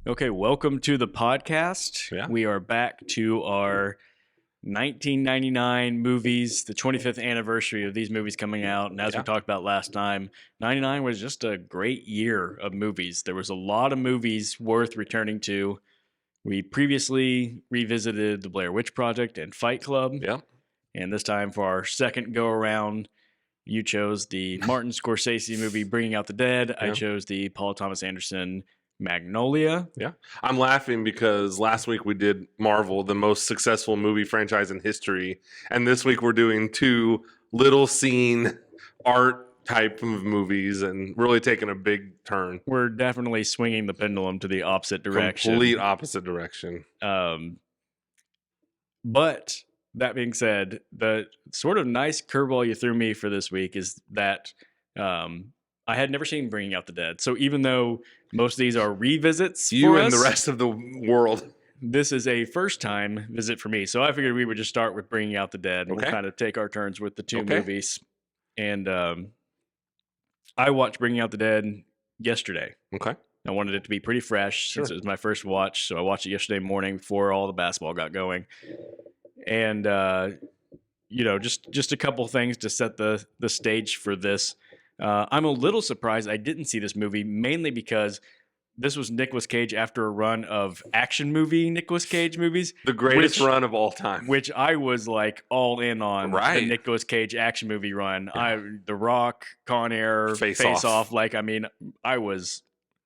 Okay, welcome to the podcast. Yeah. We are back to our 1999 movies, the 25th anniversary of these movies coming out. And as we talked about last time, 99 was just a great year of movies. There was a lot of movies worth returning to. We previously revisited The Blair Witch Project and Fight Club. Yeah. And this time for our second go around, you chose the Martin Scorsese movie Bringing Out the Dead. I chose the Paul Thomas Anderson Magnolia. Yeah. I'm laughing because last week we did Marvel, the most successful movie franchise in history. And this week we're doing two little scene art type of movies and really taking a big turn. We're definitely swinging the pendulum to the opposite direction. Complete opposite direction. But that being said, the sort of nice curveball you threw me for this week is that I had never seen Bringing Out the Dead. So even though most of these are revisits you for and us, the rest of the world, this is a first-time visit for me. So I figured we would just start with Bringing Out the Dead. And we'll kind of take our turns with the two movies. And I watched Bringing Out the Dead yesterday. Okay. I wanted it to be pretty fresh since it was my first watch. So I watched it yesterday morning before all the basketball got going. And, just a couple things to set the stage for this. I'm a little surprised I didn't see this movie, mainly because this was Nicolas Cage after a run of action movie Nicolas Cage movies. The greatest run of all time. Which I was like all in on the Nicolas Cage action movie run. The Rock, Con Air, Face Off. Like, I mean, I was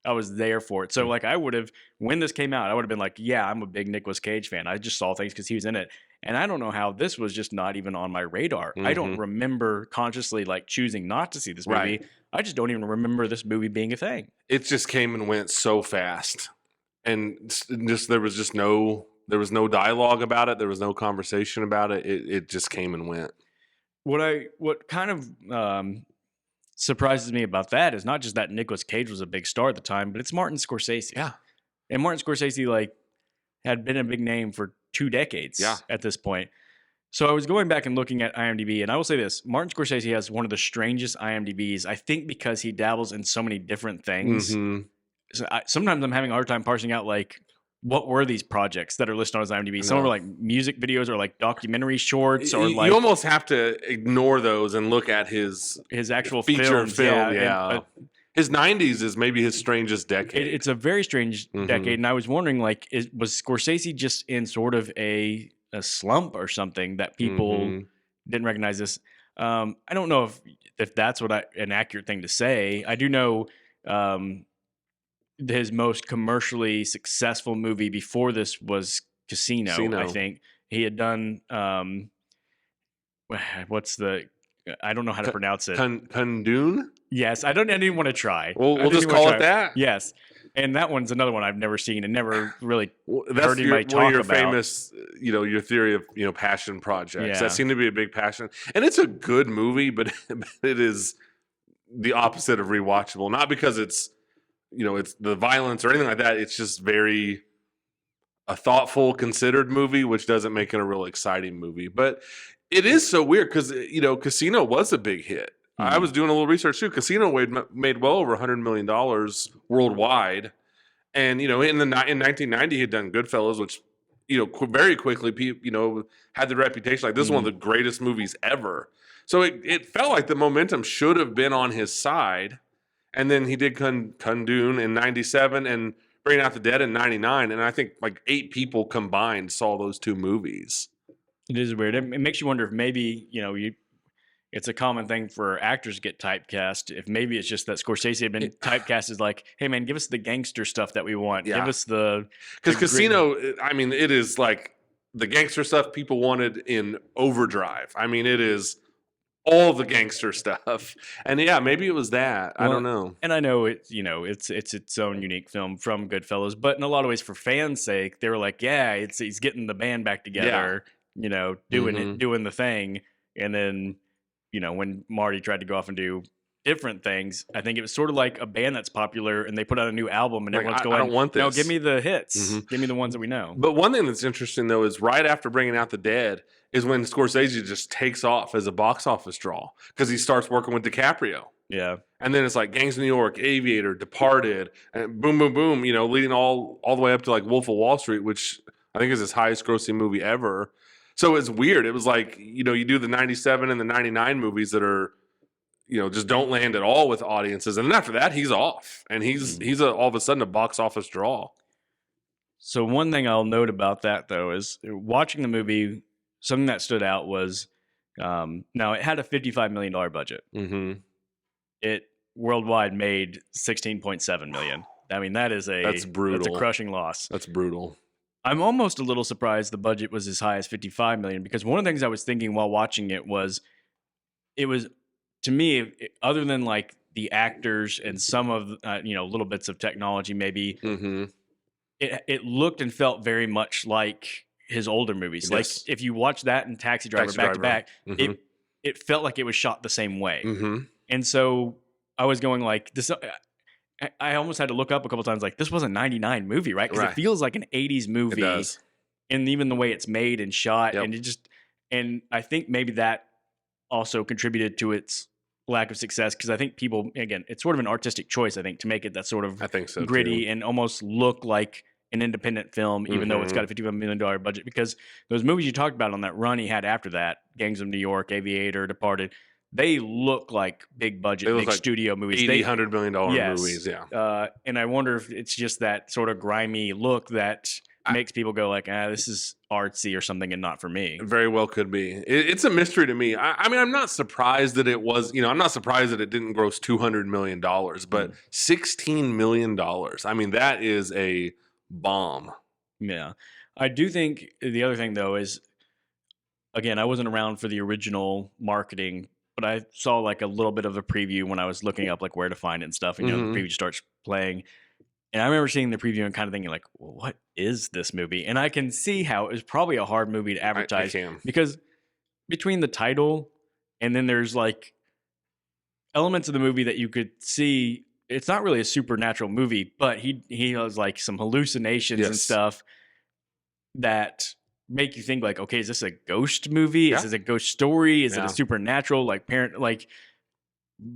there for it. So like I would have, when this came out, I would have been like, yeah, I'm a big Nicolas Cage fan. I just saw things because he was in it. And I don't know how this was just not even on my radar. I don't remember consciously like choosing not to see this movie. I just don't even remember this movie being a thing. It just came and went so fast. And just there was no dialogue about it. There was no conversation about it. It just came and went. What kind of surprises me about that is not just that Nicolas Cage was a big star at the time, but it's Martin Scorsese. Yeah. And Martin Scorsese had been a big name for 2 decades at this point. So I was going back and looking at IMDb, and I will say this, Martin Scorsese has one of the strangest IMDbs, I think because he dabbles in so many different things. So sometimes I'm having a hard time parsing out what were these projects that are listed on his IMDb? Some are like music videos or like documentary shorts or you almost have to ignore those and look at his actual feature film. Yeah. His 90s is maybe his strangest decade. It's a very strange decade, and I was wondering, was Scorsese just in sort of a slump or something that people didn't recognize this? I don't know if that's an accurate thing to say. I do know his most commercially successful movie before this was Casino. I think he had done I don't know how to pronounce it. Kundun? Yes, I didn't even want to try. We'll just call it that. Yes, and that one's another one I've never seen and never really heard anybody talk about. One of your famous, your theory of passion projects. That seemed to be a big passion, and it's a good movie, but it is the opposite of rewatchable. Not because it's it's the violence or anything like that. It's just a thoughtful, considered movie, which doesn't make it a real exciting movie. But it is so weird because Casino was a big hit. I was doing a little research too. Casino made well over $100 million worldwide, and in 1990 he had done Goodfellas, which very quickly had the reputation like this is one of the greatest movies ever. So it felt like the momentum should have been on his side, and then he did Kundun in '97 and Bringing Out the Dead in '99, and I think 8 people combined saw those two movies. It is weird. It makes you wonder if maybe it's a common thing for actors to get typecast. If maybe it's just that Scorsese had been typecast as hey man, give us the gangster stuff that we want. Yeah. Give us because Casino. I mean, it is like the gangster stuff people wanted in overdrive. I mean, it is all the gangster stuff. And maybe it was that. I don't know. And I know it's its own unique film from Goodfellas, but in a lot of ways, for fans' sake, they were like, yeah, he's getting the band back together. Doing the thing. And then, when Marty tried to go off and do different things, I think it was sort of like a band that's popular and they put out a new album and everyone's going, I don't want this. No, give me the hits. Give me the ones that we know. But one thing that's interesting, though, is right after Bringing Out the Dead is when Scorsese just takes off as a box office draw because he starts working with DiCaprio. Yeah. And then it's like Gangs of New York, Aviator, Departed, and boom, boom, boom, leading all the way up to like Wolf of Wall Street, which I think is his highest grossing movie ever. So it's weird. It was like, you do the 97 and the 99 movies that are, just don't land at all with audiences. And then after that, he's off. And he's all of a sudden a box office draw. So one thing I'll note about that, though, is watching the movie, something that stood out was, now it had a $55 million budget. Mm-hmm. It worldwide made $16.7 million. I mean, that's brutal. That's a crushing loss. That's brutal. I'm almost a little surprised the budget was as high as $55 million, because one of the things I was thinking while watching it was, to me, other than like the actors and some of little bits of technology, maybe it looked and felt very much like his older movies. Yes. Like if you watch that and Taxi Driver back to back, it felt like it was shot the same way. And so I was going like this. I almost had to look up a couple times, like, this was a 99 movie, right? Because it feels like an 80s movie. It does. And even the way it's made and shot. Yep. And I think maybe that also contributed to its lack of success, because I think people, again, it's sort of an artistic choice, I think, to make it that sort of gritty and almost look like an independent film, even though it's got a $55 million budget. Because those movies you talked about on that run he had after that, Gangs of New York, Aviator, Departed, they look like big budget, big studio movies. $100 million movies, yeah. And I wonder if it's just that sort of grimy look that makes people go like, this is artsy or something and not for me. Very well could be. It's a mystery to me. I mean, I'm not surprised that it was, I'm not surprised that it didn't gross $200 million, but $16 million. I mean, that is a bomb. Yeah. I do think the other thing, though, is, again, I wasn't around for the original marketing, but I saw like a little bit of a preview when I was looking up like where to find it and stuff. And, the preview starts playing. And I remember seeing the preview and kind of thinking like, well, what is this movie? And I can see how it was probably a hard movie to advertise. I can. Because between the title and then there's like elements of the movie that you could see, it's not really a supernatural movie, but he has like some hallucinations and stuff that make you think like, okay, is this a ghost movie? Is this a ghost story? Is it a supernatural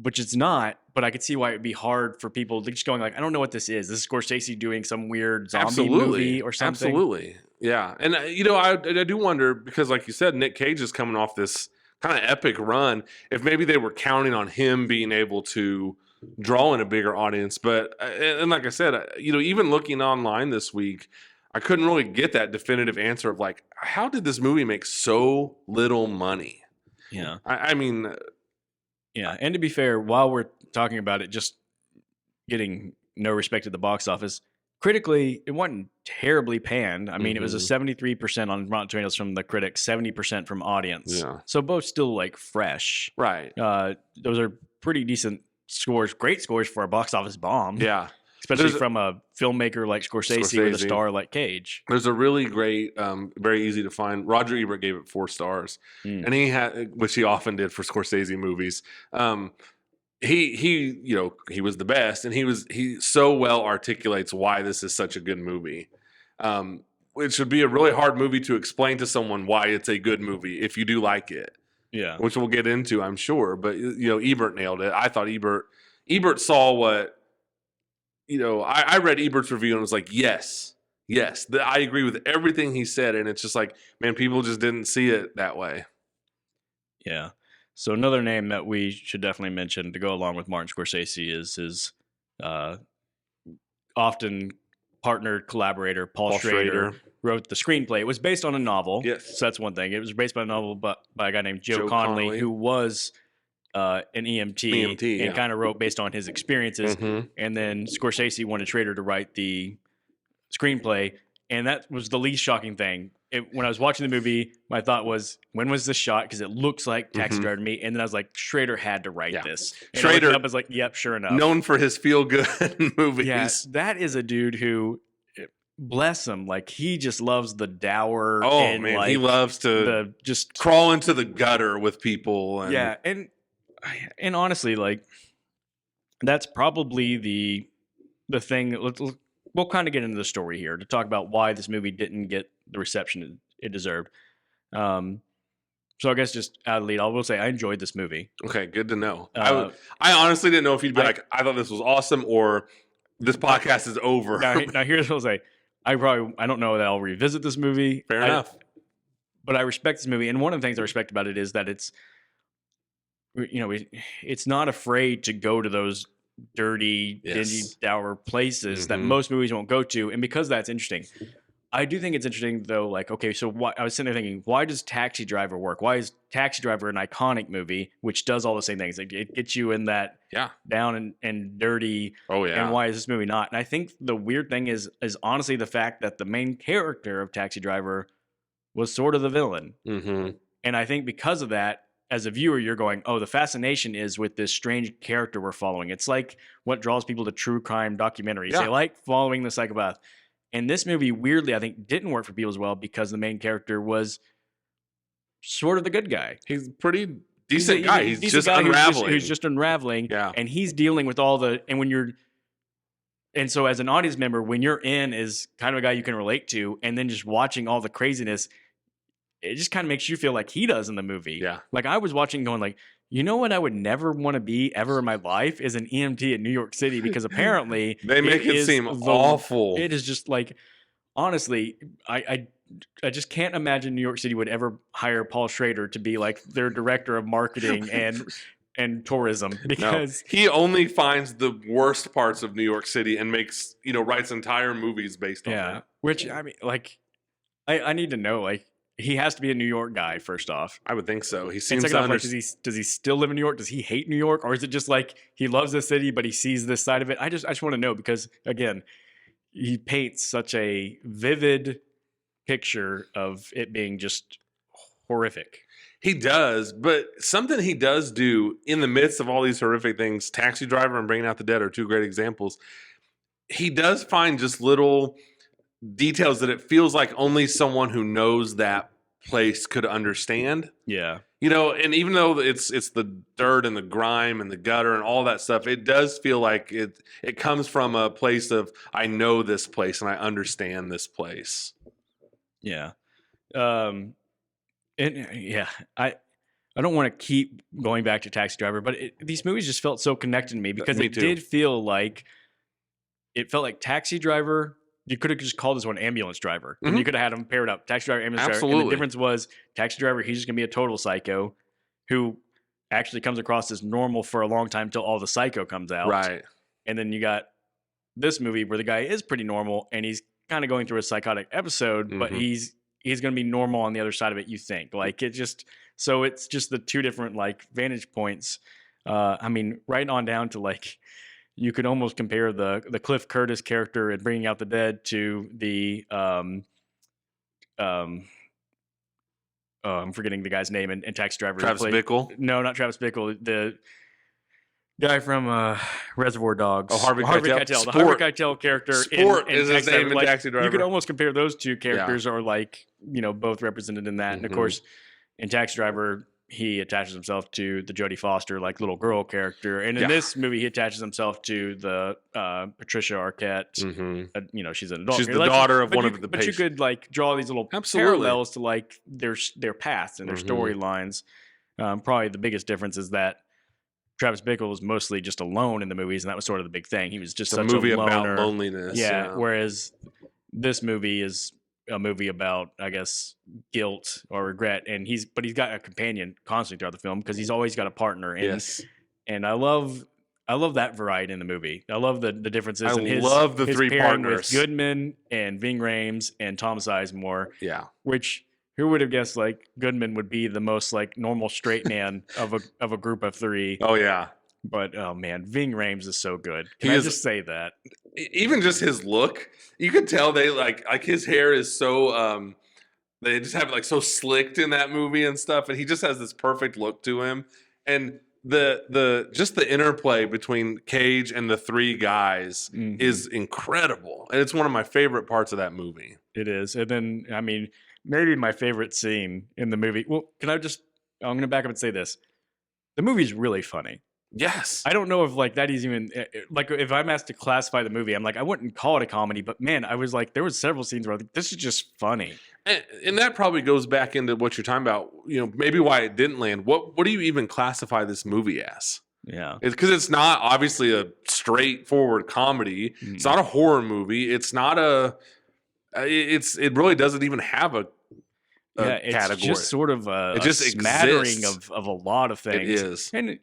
which it's not, but I could see why it'd be hard for people just going like, I don't know what this is. This is Scorsese doing some weird zombie movie or something. Absolutely. Yeah. And I do wonder, because like you said, Nick Cage is coming off this kind of epic run, if maybe they were counting on him being able to draw in a bigger audience. But, and like I said, even looking online this week, I couldn't really get that definitive answer of like, how did this movie make so little money? Yeah. I mean... Yeah, and to be fair, while we're talking about it just getting no respect at the box office, critically, it wasn't terribly panned. I mean, it was a 73% on Rotten Tomatoes from the critics, 70% from audience. Yeah. So both still like fresh. Right. Those are pretty decent scores, great scores for a box office bomb. Yeah. Especially from a filmmaker like Scorsese with a star like Cage. There's a really great, very easy to find. Roger Ebert gave it 4 stars, and he had, which he often did for Scorsese movies. He was the best, and he so well articulates why this is such a good movie. It should be a really hard movie to explain to someone why it's a good movie if you do like it. Yeah, which we'll get into, I'm sure. But Ebert nailed it. I thought Ebert saw what. I read Ebert's review and was like, yes, I agree with everything he said. And it's just like, man, people just didn't see it that way. Yeah. So another name that we should definitely mention to go along with Martin Scorsese is his often partnered collaborator, Paul Schrader, wrote the screenplay. It was based on a novel. Yes. So that's one thing. It was based on a novel by a guy named Joe Connolly, who was... an EMT and kind of wrote based on his experiences. And then Scorsese wanted Schrader to write the screenplay. And that was the least shocking thing. When I was watching the movie, my thought was, when was this shot? Because it looks like Taxi Driver to me. And then I was like, Schrader had to write this. And Schrader, I was like, yep, sure enough. Known for his feel-good movies. Yes, that is a dude who... Bless him, like he just loves the dour. Oh and man, like he loves to just crawl into the gutter with people. And... And honestly, like that's probably the thing. We'll kind of get into the story here to talk about why this movie didn't get the reception it deserved. So I guess just out of the lead, I will say I enjoyed this movie. Okay, good to know. I honestly didn't know if you'd be like, I thought this was awesome, or this podcast is over. Now here's what I'll say. I don't know that I'll revisit this movie. Fair enough. But I respect this movie, and one of the things I respect about it is that it's not afraid to go to those dirty, dingy, dour places that most movies won't go to, and because that's interesting. I do think it's interesting, though, like, okay, so I was sitting there thinking, why does Taxi Driver work? Why is Taxi Driver an iconic movie, which does all the same things? It gets you in that down and dirty. Oh, yeah. And why is this movie not? And I think the weird thing is honestly the fact that the main character of Taxi Driver was sort of the villain. Mm-hmm. And I think because of that, as a viewer, you're going, oh, the fascination is with this strange character we're following. It's like what draws people to true crime documentaries. They like following the psychopath. And this movie, weirdly, I think didn't work for people as well because the main character was sort of the good guy. He's a pretty decent guy. He's just unraveling. He's just unraveling. Yeah. And he's dealing with all the, and so as an audience member, when you're in is kind of a guy you can relate to, and then just watching all the craziness, it just kind of makes you feel like he does in the movie. Yeah. Like I was watching going like, you know what I would never want to be ever in my life is an EMT in New York City because apparently they make it seem awful. It is just like, honestly, I just can't imagine New York City would ever hire Paul Schrader to be like their director of marketing and tourism because he only finds the worst parts of New York City and makes, writes entire movies based on it. Which I mean, like, I need to know, like, he has to be a New York guy, first off. I would think so. He seems to like, does he still live in New York? Does he hate New York? Or is it just like he loves the city, but he sees this side of it? I just want to know because, again, he paints such a vivid picture of it being just horrific. He does, but something he does do in the midst of all these horrific things, Taxi Driver and Bringing Out the Dead are two great examples. He does find just little details that it feels like only someone who knows that place could understand. Yeah. And even though it's the dirt and the grime and the gutter and all that stuff, it does feel like it comes from a place of, I know this place and I understand this place. Yeah. I don't want to keep going back to Taxi Driver, but these movies just felt so connected to me because did feel like, it felt like Taxi Driver. You could have just called this one Ambulance Driver. And you could have had them paired up. Taxi Driver, Ambulance Driver. And the difference was Taxi Driver, he's just going to be a total psycho who actually comes across as normal for a long time until all the psycho comes out. Right. And then you got this movie where the guy is pretty normal and he's kind of going through a psychotic episode, but he's going to be normal on the other side of it, you think. Like so it's just the two different like vantage points. I mean, right on down to like, you could almost compare the Cliff Curtis character in Bringing Out the Dead to the I'm forgetting the guy's name in Taxi Driver. Travis Bickle? No, not Travis Bickle. The guy from Reservoir Dogs. Oh, Harvey Keitel. The Harvey Keitel character. Sport is his name in Taxi Driver. You could almost compare those two characters are like, both represented in that. And of course, in Taxi Driver, he attaches himself to the Jodie Foster, like little girl character. And in this movie, he attaches himself to the Patricia Arquette. She's an adult. She's the daughter of one of the patients. But you could like draw these little parallels to like their paths and their storylines. Probably the biggest difference is that Travis Bickle was mostly just alone in the movies, and that was sort of the big thing. He was just such a movie about loneliness. Yeah. Whereas this movie is a movie about, I guess, guilt or regret, and he's got a companion constantly throughout the film because he's always got a partner. And I love that variety in the movie. I love the differences. I love the three partners, with Goodman and Ving Rhames and Tom Sizemore. Yeah, which who would have guessed like Goodman would be the most like normal straight man of a group of three. Oh yeah. But oh man, Ving Rhames is so good. Can I just say that? Even just his look, you could tell they like his hair is so they just have it like so slicked in that movie and stuff, and he just has this perfect look to him. And the interplay between Cage and the three guys is incredible, and it's one of my favorite parts of that movie. It is, and then I mean, maybe my favorite scene in the movie. Well, I'm going to back up and say this: the movie's really funny. Yes. I don't know if like that is even like if I'm asked to classify the movie, I'm like I wouldn't call it a comedy, but man, I was like there was several scenes where I was like, this is just funny. And that probably goes back into what you're talking about. Maybe why it didn't land. What do you even classify this movie as? Yeah, it's because it's not obviously a straightforward comedy. It's not a horror movie. It's not a. It really doesn't even have a it's category. Just sort of a smattering of a lot of things. It is, and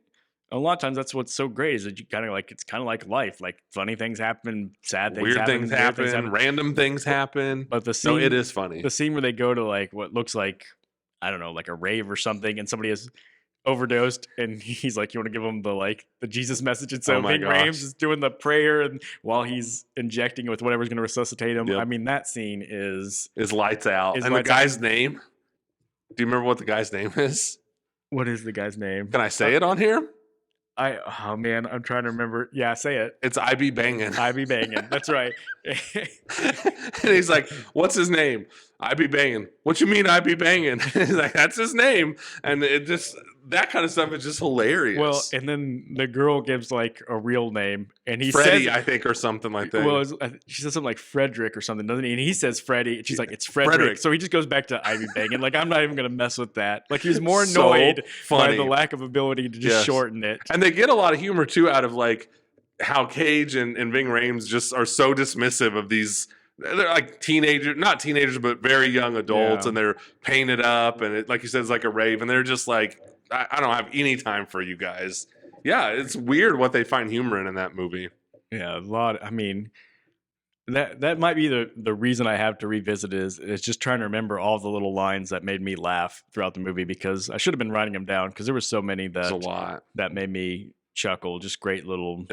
a lot of times that's what's so great is that you kind of like it's kind of like life. Like funny things happen, sad things weird happen, things happen, random things happen. But the scene, it is funny. The scene where they go to like what looks like I don't know, like a rave or something, and somebody has overdosed, and he's like, "You want to give him the Jesus message?" And so Ving Rhames is doing the prayer, and while he's injecting it with whatever's going to resuscitate him. Yep. I mean, that scene is lights out. And the guy's name? Do you remember what the guy's name is? What is the guy's name? Can I say it on here? Oh man, I'm trying to remember. Yeah, say it. It's I.B. Bangin'. I.B. Bangin'. That's right. And he's like, "What's his name?" I.B. Bangin'. What you mean I.B. Bangin'? He's like, "That's his name." And it just that kind of stuff is just hilarious. Well, and then the girl gives like a real name, and he Freddie, says, I think, or something like that. Well, she says something like Frederick or something, doesn't he? And he says Freddie, and she's like, "It's Frederick." So he just goes back to I.B. Bangin'. Like, I'm not even going to mess with that. Like, he's more annoyed by the lack of ability to just shorten it. And they get a lot of humor too out of like how Cage and Ving Rhames just are so dismissive of these. They're like not teenagers, but very young adults, and they're painted up, and it, like you said, it's like a rave, and they're just like, I don't have any time for you guys. Yeah, it's weird what they find humor in that movie. Yeah, a lot. I mean, that might be the reason I have to revisit it is just trying to remember all the little lines that made me laugh throughout the movie, because I should have been writing them down because there were so many that made me chuckle. Just great little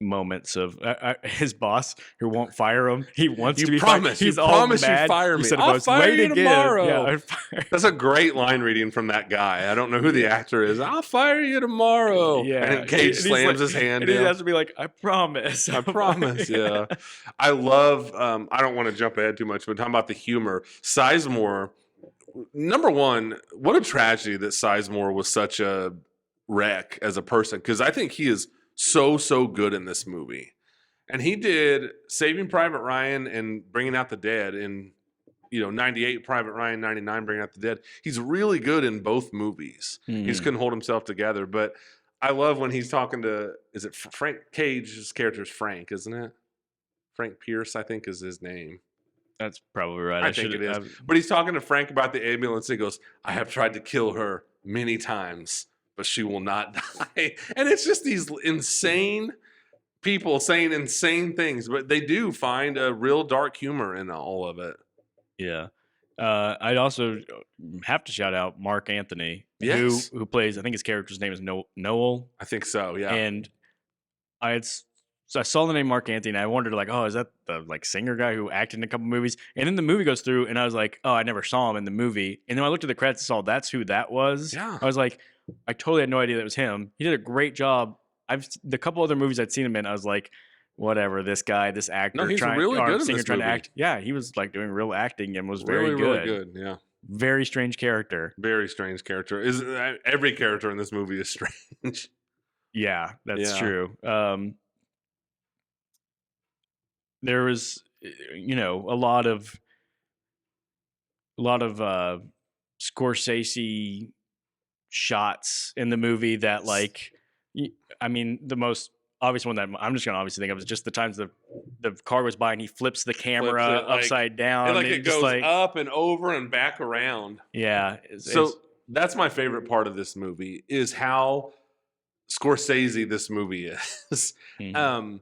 moments of his boss who won't fire him. He wants to be fired. He's all mad. You fire me. I'll fire you tomorrow. Yeah, that's a great line reading from that guy. I don't know who the actor is. I'll fire you tomorrow. Yeah. And Cage slams his hand and he has to be like, I promise. I promise. Yeah. I love, I don't want to jump ahead too much, but talking about the humor, Sizemore, number one, what a tragedy that Sizemore was such a wreck as a person, because I think he is so good in this movie. And he did Saving Private Ryan and Bringing Out the Dead in 98, Private Ryan, 99, Bringing Out the Dead. He's really good in both movies. He just couldn't hold himself together. But I love when he's talking to, is it Frank Cage's character is Frank, isn't it? Frank Pierce, I think, is his name. That's probably right. I think it is. But he's talking to Frank about the ambulance. And he goes, I have tried to kill her many times, but she will not die. And it's just these insane people saying insane things, but they do find a real dark humor in all of it. Yeah. I'd also have to shout out Mark Anthony, who plays, I think his character's name is Noel. I think so, yeah. And I saw the name Mark Anthony, and I wondered, like, oh, is that the like singer guy who acted in a couple movies? And then the movie goes through, and I was like, oh, I never saw him in the movie. And then I looked at the credits and saw that's who that was. Yeah. I was like, I totally had no idea that was him. He did a great job. The couple other movies I'd seen him in, I was like, whatever, this guy, this actor, he's really good in singer this trying movie. to act. Yeah, he was like doing real acting and was really, very good. Really good, yeah. Very strange character. Very strange character. Every character in this movie is strange. Yeah, that's true. There was, a lot of Scorsese shots in the movie that, like, I mean, the most obvious one that I'm just gonna obviously think of is just the times the car goes by and he flips the camera upside down, and it goes up and over and back around. Yeah. That's my favorite part of this movie is how Scorsese this movie is. Mm-hmm.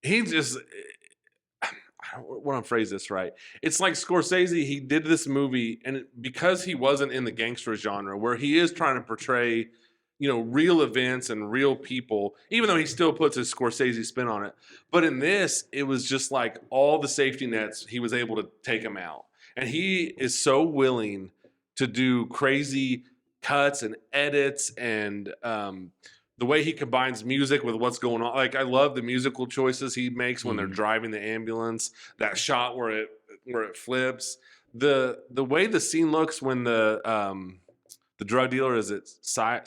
He just, I don't want to phrase this right. It's like Scorsese, he did this movie, and because he wasn't in the gangster genre, where he is trying to portray, real events and real people, even though he still puts his Scorsese spin on it. But in this, it was just like all the safety nets, he was able to take them out. And he is so willing to do crazy cuts and edits, and the way he combines music with what's going on. Like, I love the musical choices he makes when they're driving the ambulance. That shot where it flips. The way the scene looks when the the drug dealer, is it Cy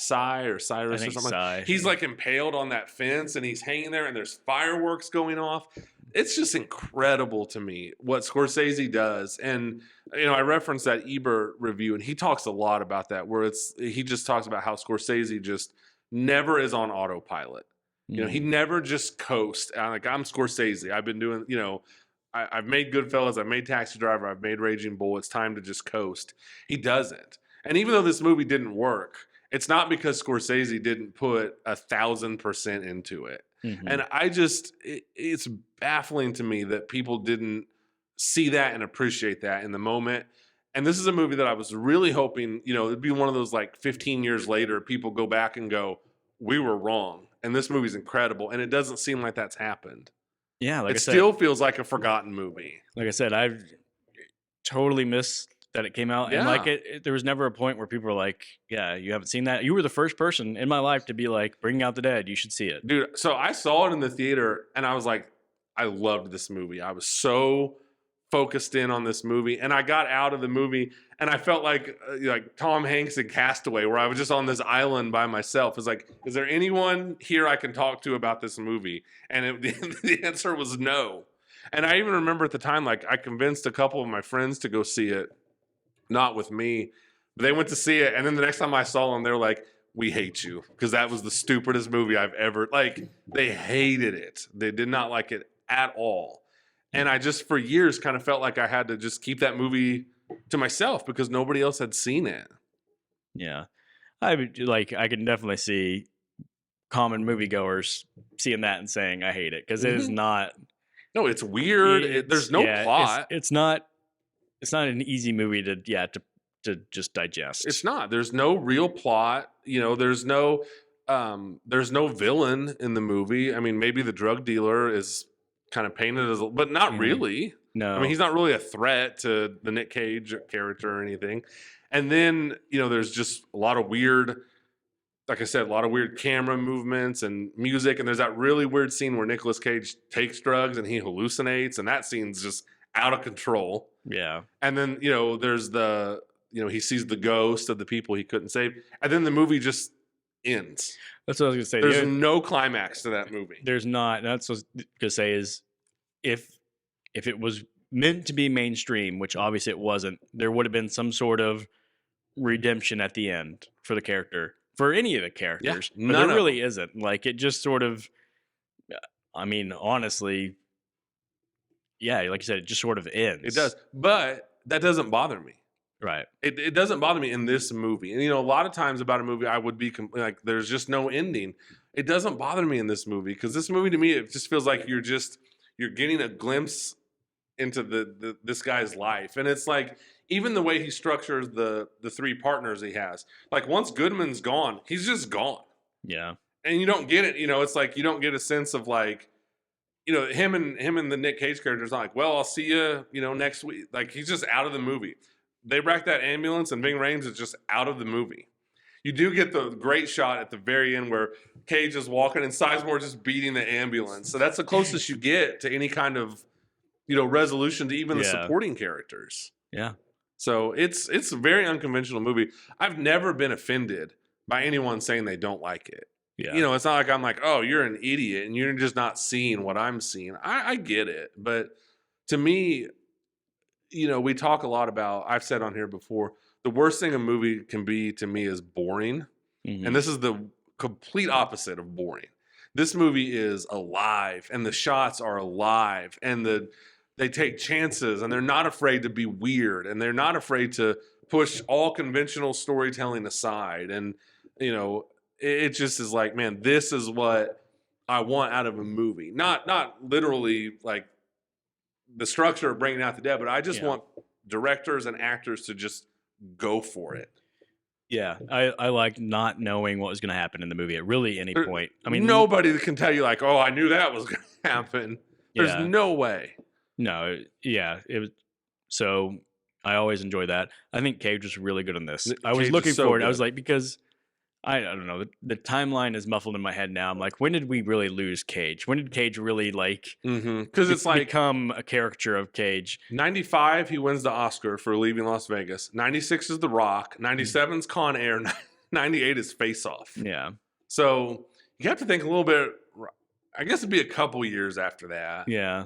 or Cyrus or something? Cy. He's like impaled on that fence and he's hanging there and there's fireworks going off. It's just incredible to me what Scorsese does. And, I referenced that Ebert review and he talks a lot about that, where he just talks about how Scorsese just never is on autopilot. He never just coasts. Like, I'm Scorsese. I've been doing, I've made Goodfellas. I've made Taxi Driver. I've made Raging Bull. It's time to just coast. He doesn't. And even though this movie didn't work, it's not because Scorsese didn't put 1,000% into it. Mm-hmm. And it's baffling to me that people didn't see that and appreciate that in the moment. And this is a movie that I was really hoping, it'd be one of those like 15 years later, people go back and go, we were wrong. And this movie's incredible. And it doesn't seem like that's happened. Yeah. Like it still feels like a forgotten movie. Like I said, I've totally missed that it came out. Yeah. And there was never a point where people were like, yeah, you haven't seen that. You were the first person in my life to be like, Bringing Out the Dead, you should see it. Dude, so I saw it in the theater and I was like, I loved this movie. I was so focused in on this movie. And I got out of the movie and I felt like Tom Hanks in Castaway, where I was just on this island by myself. It's like, is there anyone here I can talk to about this movie? And the answer was no. And I even remember at the time, like, I convinced a couple of my friends to go see it. Not with me, but they went to see it. And then the next time I saw them, they were like, we hate you. Because that was the stupidest movie I've ever, they hated it. They did not like it at all. And I just, for years, kind of felt like I had to just keep that movie to myself because nobody else had seen it. Yeah. I can definitely see common moviegoers seeing that and saying, I hate it. Because it is not. No, it's weird. There's no plot. It's not an easy movie to just digest. It's not. There's no real plot. There's no villain in the movie. I mean, maybe the drug dealer is kind of painted as, but not really. No. I mean, he's not really a threat to the Nick Cage character or anything. And then, there's just a lot of weird, like I said, a lot of weird camera movements and music. And there's that really weird scene where Nicolas Cage takes drugs and he hallucinates. And that scene's just out of control. Yeah. And then, there's he sees the ghost of the people he couldn't save. And then the movie just ends. That's what I was going to say. There's no climax to that movie. There's not. That's what I was going to say is if it was meant to be mainstream, which obviously it wasn't, there would have been some sort of redemption at the end for the character, for any of the characters. Yeah, but there really isn't. Like, it just sort of, I mean, honestly, yeah, like you said, it just sort of ends. It does. But that doesn't bother me. Right. It doesn't bother me in this movie. And, a lot of times about a movie, I would be like, there's just no ending. It doesn't bother me in this movie because this movie, to me, it just feels like you're getting a glimpse into this guy's life. And it's like, even the way he structures the three partners he has, like, once Goodman's gone, he's just gone. Yeah. And you don't get it. It's like, you don't get a sense of like, him and the Nick Cage character is not like, well, I'll see you, next week. Like, he's just out of the movie. They wreck that ambulance and Ving Rhames is just out of the movie. You do get the great shot at the very end where Cage is walking and Sizemore just beating the ambulance. So that's the closest you get to any kind of, resolution to even the supporting characters. Yeah. So it's a very unconventional movie. I've never been offended by anyone saying they don't like it. Yeah. It's not like I'm like, oh, you're an idiot and you're just not seeing what I'm seeing. I get it. But to me, we talk a lot about, I've said on here before, the worst thing a movie can be to me is boring. Mm-hmm. And this is the complete opposite of boring. This movie is alive and the shots are alive and they take chances and they're not afraid to be weird and they're not afraid to push all conventional storytelling aside. And, it just is like, man, this is what I want out of a movie. Not literally like the structure of Bringing Out the Dead, but I just want directors and actors to just go for it. Yeah, I like not knowing what was going to happen in the movie at really any point. I mean, nobody can tell you like, oh, I knew that was going to happen. There's no way. No, yeah, it was. So I always enjoy that. I think Cage was really good on this. I was looking forward. I was like, because I don't know. The timeline is muffled in my head now. I'm like, when did we really lose Cage? When did Cage really because it's like become a caricature of Cage? 95, he wins the Oscar for Leaving Las Vegas. 96 is The Rock. 97 is Con Air. 98 is Face Off. Yeah. So you have to think a little bit. I guess it'd be a couple years after that. Yeah.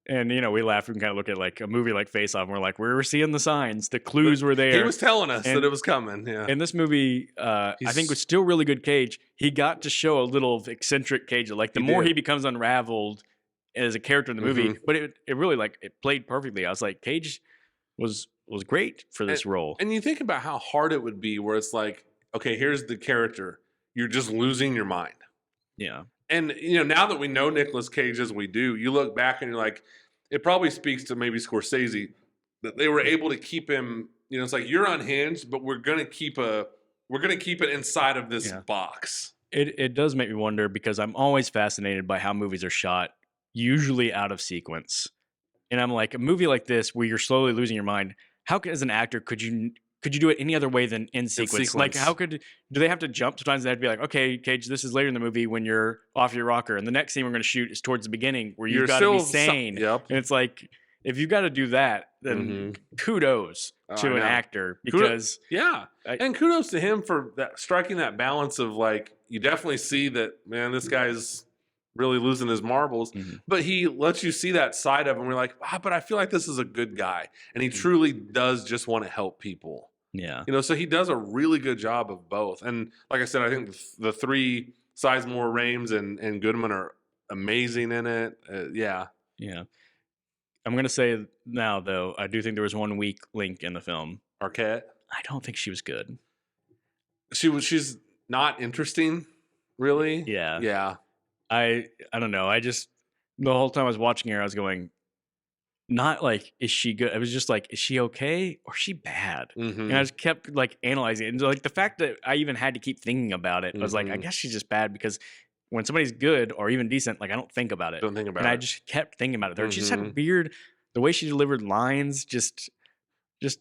And, we laugh and kind of look at like a movie like Face Off and we're like, we were seeing the signs. The clues were there. He was telling us that it was coming. Yeah. And this movie, I think was still really good Cage. He got to show a little eccentric Cage. Like the more he becomes unraveled as a character in the movie, but it really it played perfectly. I was like, Cage was great for this role. And you think about how hard it would be where it's like, okay, here's the character. You're just losing your mind. Yeah. And, now that we know Nicolas Cage as we do, you look back and you're like, it probably speaks to maybe Scorsese that they were able to keep him, it's like you're unhinged, but we're going to keep it inside of this box. It does make me wonder because I'm always fascinated by how movies are shot, usually out of sequence. And I'm like, a movie like this where you're slowly losing your mind, how as an actor could you do it any other way than in sequence? Like, do they have to jump? Sometimes they have to be like, okay, Cage, this is later in the movie when you're off your rocker. And the next scene we're going to shoot is towards the beginning where you've got to be sane. Yep. And it's like, if you've got to do that, then kudos to an actor because... and kudos to him for striking that balance of like, you definitely see that, man, this guy's really losing his marbles, but he lets you see that side of him. We're like, but I feel like this is a good guy. And he truly does just want to help people. Yeah. So he does a really good job of both. And like I said, I think the three Sizemore, Rames, and Goodman are amazing in it. Yeah. Yeah. I'm going to say now, though, I do think there was one weak link in the film. Arquette? I don't think she was good. She's not interesting, really. Yeah. Yeah. I don't know. The whole time I was watching her, I was going, not like, is she good? I was just like, is she okay or is she bad? And I just kept like analyzing it. And like the fact that I even had to keep thinking about it, I was like, I guess she's just bad because when somebody's good or even decent, like I don't think about it. And I just kept thinking about it. She just had weird, the way she delivered lines just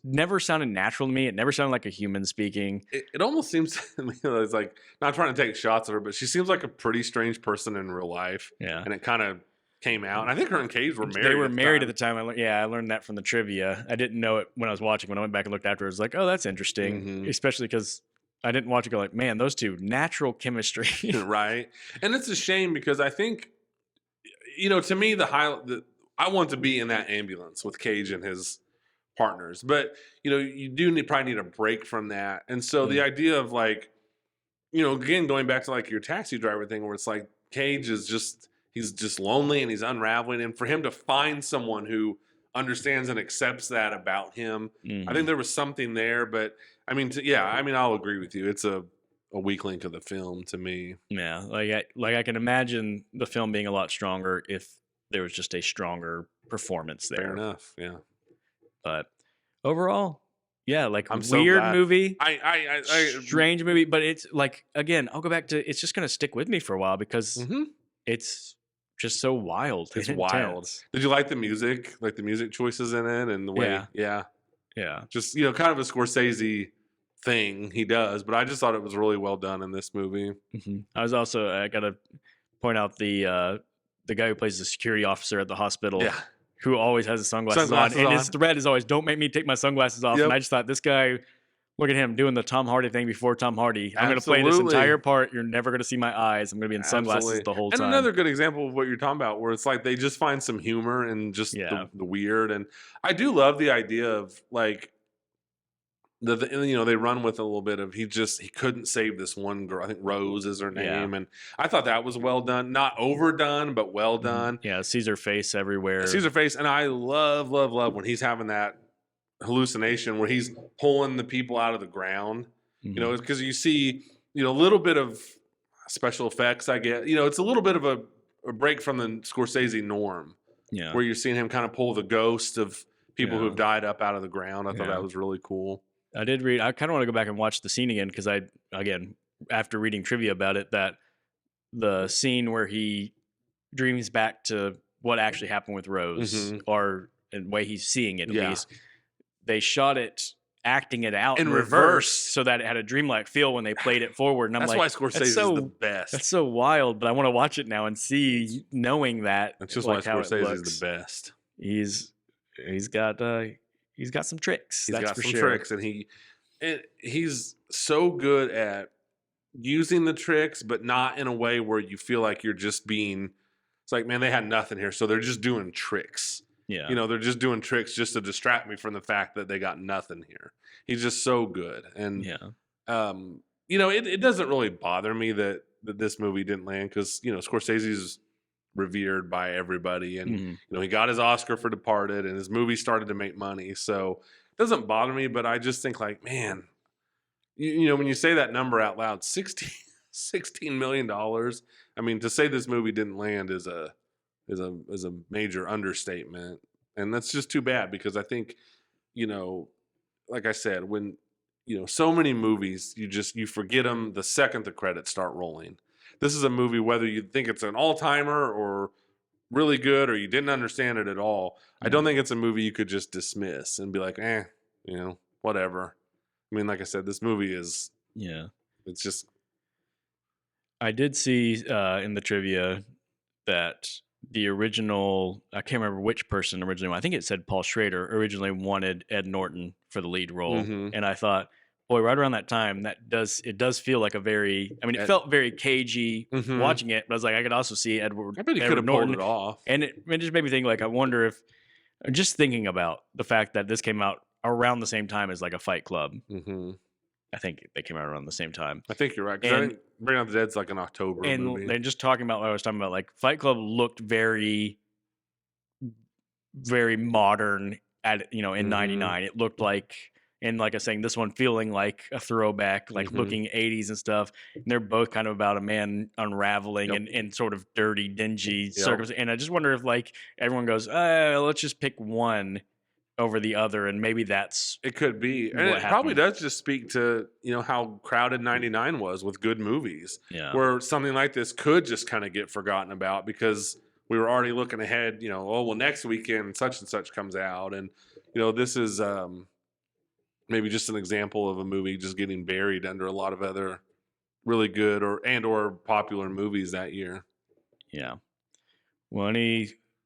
never sounded natural to me. It never sounded like a human speaking. It almost seems to me, it's like, not trying to take shots at her, but she seems like a pretty strange person in real life. Yeah. And it kind of came out. And I think her and Cage were married. They were married at the time. I learned that from the trivia. I didn't know it when I was watching. When I went back and looked after it, I was like, oh, that's interesting. Especially because I didn't watch it go like, man, those two, natural chemistry. Right. And it's a shame because I think, to me, I want to be in that ambulance with Cage and his partners, but you do probably need a break from that. And so the idea of like, again, going back to like your Taxi Driver thing where it's like Cage is he's just lonely and he's unraveling, and for him to find someone who understands and accepts that about him, I think there was something there. But I mean, I'll agree with you. It's a weak link of the film to me. Yeah, like I can imagine the film being a lot stronger if there was just a stronger performance there. Fair enough. Yeah. But overall, yeah, like weird movie, I strange movie, but it's like, again, I'll go back to, it's just going to stick with me for a while because it's just so wild. It's wild. Did you like the music choices in it and the way? Yeah. Just, kind of a Scorsese thing he does, but I just thought it was really well done in this movie. I got to point out the guy who plays the security officer at the hospital. Yeah. Who always has his sunglasses on. And his thread is always, don't make me take my sunglasses off. Yep. And I just thought, this guy, look at him doing the Tom Hardy thing before Tom Hardy. I'm going to play this entire part. You're never going to see my eyes. I'm going to be in sunglasses the whole time. And another good example of what you're talking about, where it's like they just find some humor and just the weird. And I do love the idea of like, they run with a little bit of he couldn't save this one girl. I think Rose is her name, and I thought that was well done, not overdone, but well done. Yeah, sees her face everywhere. Sees her face, and I love when he's having that hallucination where he's pulling the people out of the ground. Because you see, a little bit of special effects. I get, it's a little bit of a break from the Scorsese norm. Yeah, where you're seeing him kind of pull the ghost of people who have died up out of the ground. I thought that was really cool. I did read. I kind of want to go back and watch the scene again because after reading trivia about it, that the scene where he dreams back to what actually happened with Rose, or the way he's seeing it at least, they shot it acting it out in reverse so that it had a dreamlike feel when they played it forward. And I'm that's like, why Scorsese is the best. That's so wild, but I want to watch it now and see, knowing that. That's just like, why Scorsese is the best. He's got some tricks. He's got some tricks, and he's so good at using the tricks, but not in a way where you feel like you're just being. It's like, man, they had nothing here, so they're just doing tricks. Yeah. You know, they're just doing tricks just to distract me from the fact that they got nothing here. He's just so good. And, you know, it doesn't really bother me that this movie didn't land because, you know, Scorsese's revered by everybody. And, you know, he got his Oscar for Departed and his movie started to make money. So it doesn't bother me, but I just think like, man, you know, when you say that number out loud, $16 million. I mean, to say this movie didn't land is a major understatement, and that's just too bad because I think, you know, like I said, when you know so many movies, you forget them the second the credits start rolling. This is a movie whether you think it's an all-timer or really good or you didn't understand it at all. I don't think it's a movie you could just dismiss and be like, you know, whatever. I mean, like I said, this movie is it's just. I did see in the trivia that the original, I can't remember which person originally, I think it said Paul Schrader originally wanted Ed Norton for the lead role. And I thought, boy, right around that time, it does feel like a very, I mean, it felt very cagey watching it, but I was like, I could also see Edward. I bet he could have pulled it off. And it just made me think, like, I wonder if, just thinking about the fact that this came out around the same time as like a Fight Club. I think they came out around the same time. I think you're right. Because I think Bring Out the Dead's like an October movie. And just talking about what I was talking about, like Fight Club looked very, very modern in '99. It looked like, and like I was saying, this one feeling like a throwback, like looking '80s and stuff. And they're both kind of about a man unraveling and sort of dirty, dingy circumstances. And I just wonder if like everyone goes, let's just pick one over the other, and maybe that's it could be, and it probably does just speak to how crowded '99 was with good movies, where something like this could just kind of get forgotten about because we were already looking ahead. Next weekend such and such comes out, and this is maybe just an example of a movie just getting buried under a lot of other really good or popular movies that year. Yeah. Well,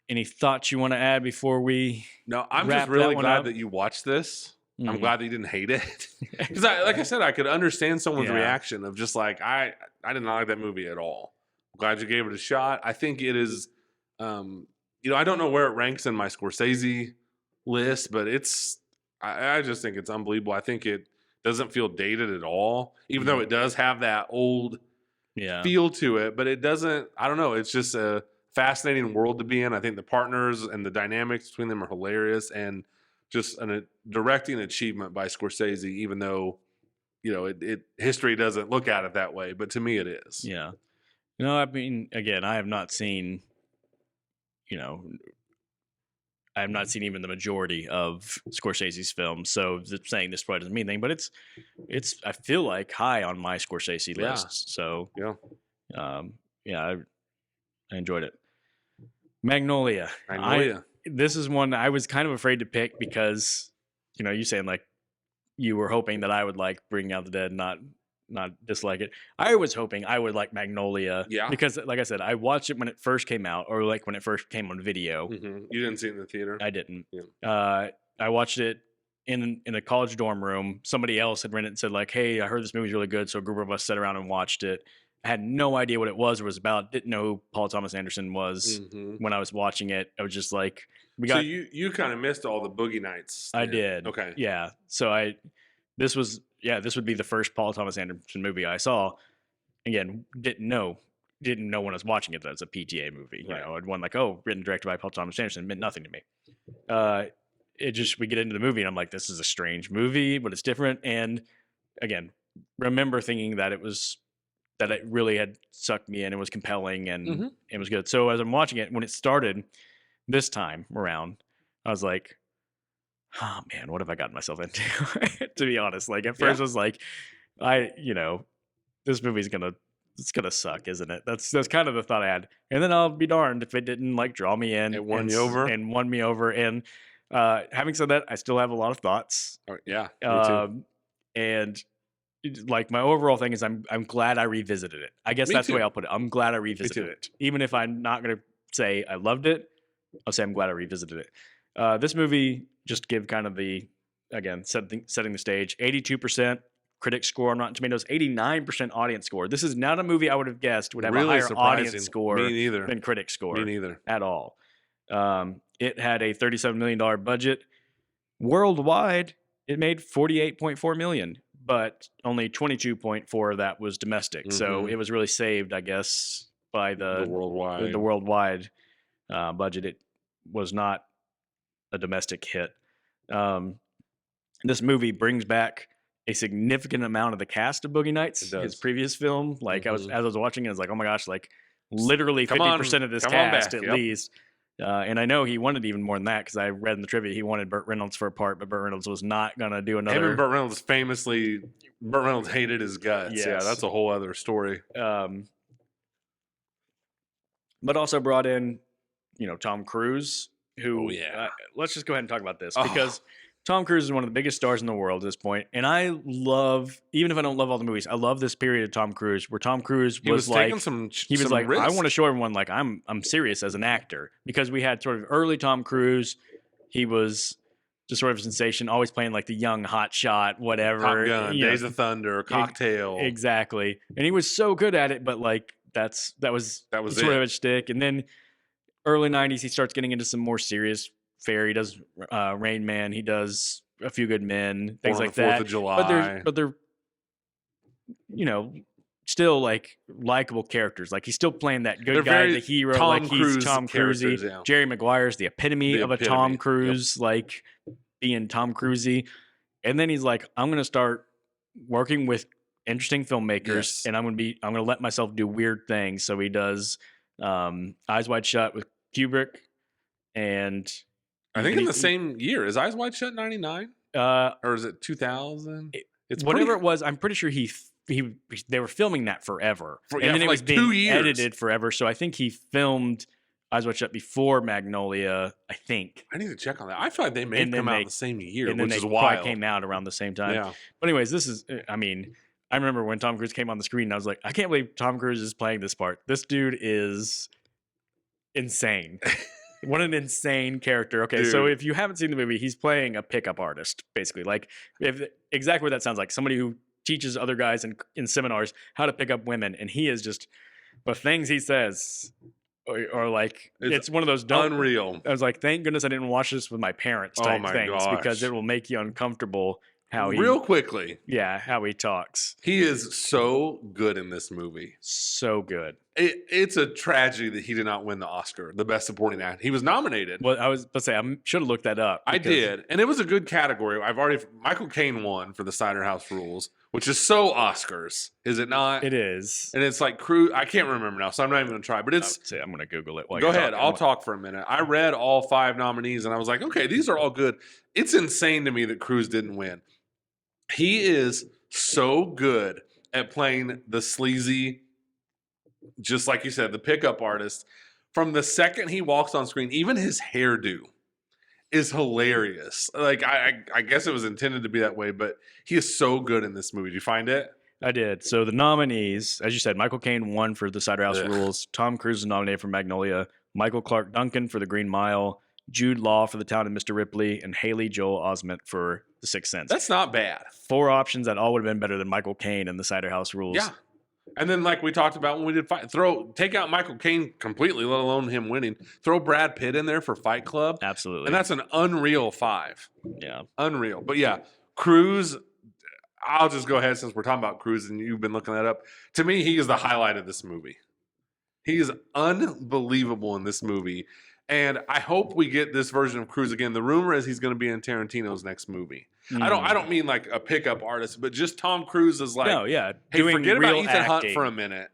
any thoughts you want to add before we? No, I'm just really glad that you watched this. I'm glad that you didn't hate it. Because like I said, I could understand someone's reaction of just like, I did not like that movie at all. I'm glad you gave it a shot. I think it is, I don't know where it ranks in my Scorsese list, but I just think it's unbelievable. I think it doesn't feel dated at all, even though it does have that old feel to it, but it doesn't, I don't know. It's just a fascinating world to be in. I think the partners and the dynamics between them are hilarious, and just a directing achievement by Scorsese, even though history doesn't look at it that way, but to me it is. Yeah. I mean, again, I have not seen even the majority of Scorsese's films, so saying this probably doesn't mean anything, but it's I feel like high on my Scorsese list. So I enjoyed it. Magnolia. This is one I was kind of afraid to pick because, you saying like you were hoping that I would like Bring Out the Dead, not dislike it. I was hoping I would like Magnolia. Yeah. Because like I said, I watched it when it first came out, or like when it first came on video. You didn't see it in the theater? I didn't. Yeah. I watched it in a college dorm room. Somebody else had rented it and said like, hey, I heard this movie's really good. So a group of us sat around and watched it. I had no idea what it was or was about. Didn't know who Paul Thomas Anderson was when I was watching it. I was just like, so you kind of missed all the Boogie Nights. I did. Okay. Yeah. So this would be the first Paul Thomas Anderson movie I saw. Again, didn't know when I was watching it that it's a PTA movie. Right. I'd won like, written and directed by Paul Thomas Anderson, meant nothing to me. We get into the movie and I'm like, this is a strange movie, but it's different. And again, remember thinking that it really had sucked me in and was compelling and it was good. So as I'm watching it, when it started this time around, I was like, oh man, what have I gotten myself into? To be honest, like at first I was like, this movie's gonna suck, isn't it? That's kind of the thought I had. And then I'll be darned if it didn't like draw me in. It won you over. And won me over. And Having said that, I still have a lot of thoughts. Yeah, me too. And like my overall thing is I'm glad I revisited it. I guess that's the way I'll put it. I'm glad I revisited it. Even if I'm not going to say I loved it, I'll say I'm glad I revisited it. This movie, just to give kind of the, again, setting the stage, 82% critic score on Rotten Tomatoes, 89% audience score. This is not a movie I would have guessed would have a higher audience score than critic score. Me neither. At all. It had a $37 million budget. Worldwide, it made $48.4 million, but only 22.4 of that was domestic. Mm-hmm. So it was really saved, I guess, by the worldwide budget. It was not a domestic hit. This movie brings back a significant amount of the cast of Boogie Nights, his previous film. Like as I was watching it, I was like, oh my gosh, like literally 50% of this cast at least. And I know he wanted even more than that because I read in the trivia he wanted Burt Reynolds for a part, but Burt Reynolds was not going to do another. Him and Burt Reynolds Burt Reynolds hated his guts. Yes. Yeah, that's a whole other story. But also brought in, Tom Cruise, who, let's just go ahead and talk about this because Tom Cruise is one of the biggest stars in the world at this point. And I love, even if I don't love all the movies, I love this period of Tom Cruise where Tom Cruise was like, risks. I want to show everyone like I'm serious as an actor, because we had sort of early Tom Cruise. He was just sort of a sensation, always playing like the young hot shot, whatever. Top Gun, Days of Thunder, Cocktail. Exactly. And he was so good at it, but like that was sort of a shtick. And then early 90s, he starts getting into some more serious fare. He does Rain Man. He does A Few Good Men, things like that. 4th of July. But they're still like likable characters. Like he's still playing that good guy, the hero. Like he's Tom Cruise. Yeah. Jerry Maguire's the epitome of a Tom Cruise, like being Tom Cruisey. And then he's like, I'm going to start working with interesting filmmakers, and I'm going to let myself do weird things. So he does Eyes Wide Shut with Kubrick, and I think in the same year. Is Eyes Wide Shut 99? Or is it 2000? It's whatever it was. I'm pretty sure they were filming that forever. And then it was being 2 years. Edited forever. So I think he filmed Eyes Wide Shut before Magnolia, I think. I need to check on that. I feel like they may have come out the same year, which is wild. Came out around the same time. Yeah. But anyways, I remember when Tom Cruise came on the screen, and I was like, I can't believe Tom Cruise is playing this part. This dude is insane. What an insane character. Okay, dude. So if you haven't seen the movie, he's playing a pickup artist, basically. Like, exactly what that sounds like. Somebody who teaches other guys in seminars how to pick up women. And he is just, the things he says are like, it's one of those unreal. I was like, thank goodness I didn't watch this with my parents type things, because it will make you uncomfortable. Real quickly. Yeah, how he talks. He is so good in this movie. So good. It's a tragedy that he did not win the Oscar, the Best Supporting Actor. He was nominated. Well, I was about to say, I should have looked that up. I did. And it was a good category. Michael Caine won for the Cider House Rules, which is so Oscars, is it not? It is. And it's like Cruise. I can't remember now, so I'm not even going to try. But I'm going to Google it. Go ahead. I'll talk for a minute. I read all 5 nominees, and I was like, okay, these are all good. It's insane to me that Cruise didn't win. He is so good at playing the sleazy, just like you said, the pickup artist. From the second he walks on screen, even his hairdo is hilarious. Like, I guess it was intended to be that way, but he is so good in this movie. Did you find it? I did. So the nominees, as you said, Michael Caine won for The Cider House Rules. Tom Cruise is nominated for Magnolia. Michael Clark Duncan for The Green Mile. Jude Law for The Town of Mr. Ripley, and Haley Joel Osment for The Sixth Sense. That's not bad. 4 options that all would have been better than Michael Caine in The Cider House Rules. Yeah. And then, like we talked about when we did take out Michael Caine completely, let alone him winning. Throw Brad Pitt in there for Fight Club. Absolutely. And that's an unreal 5. Yeah. Unreal. But yeah, Cruise, I'll just go ahead since we're talking about Cruise and you've been looking that up. To me, he is the highlight of this movie. He is unbelievable in this movie. And I hope we get this version of Cruise again. The rumor is he's going to be in Tarantino's next movie. I don't mean like a pickup artist, but just Tom Cruise is like, hey, forget about Ethan Hunt for a minute.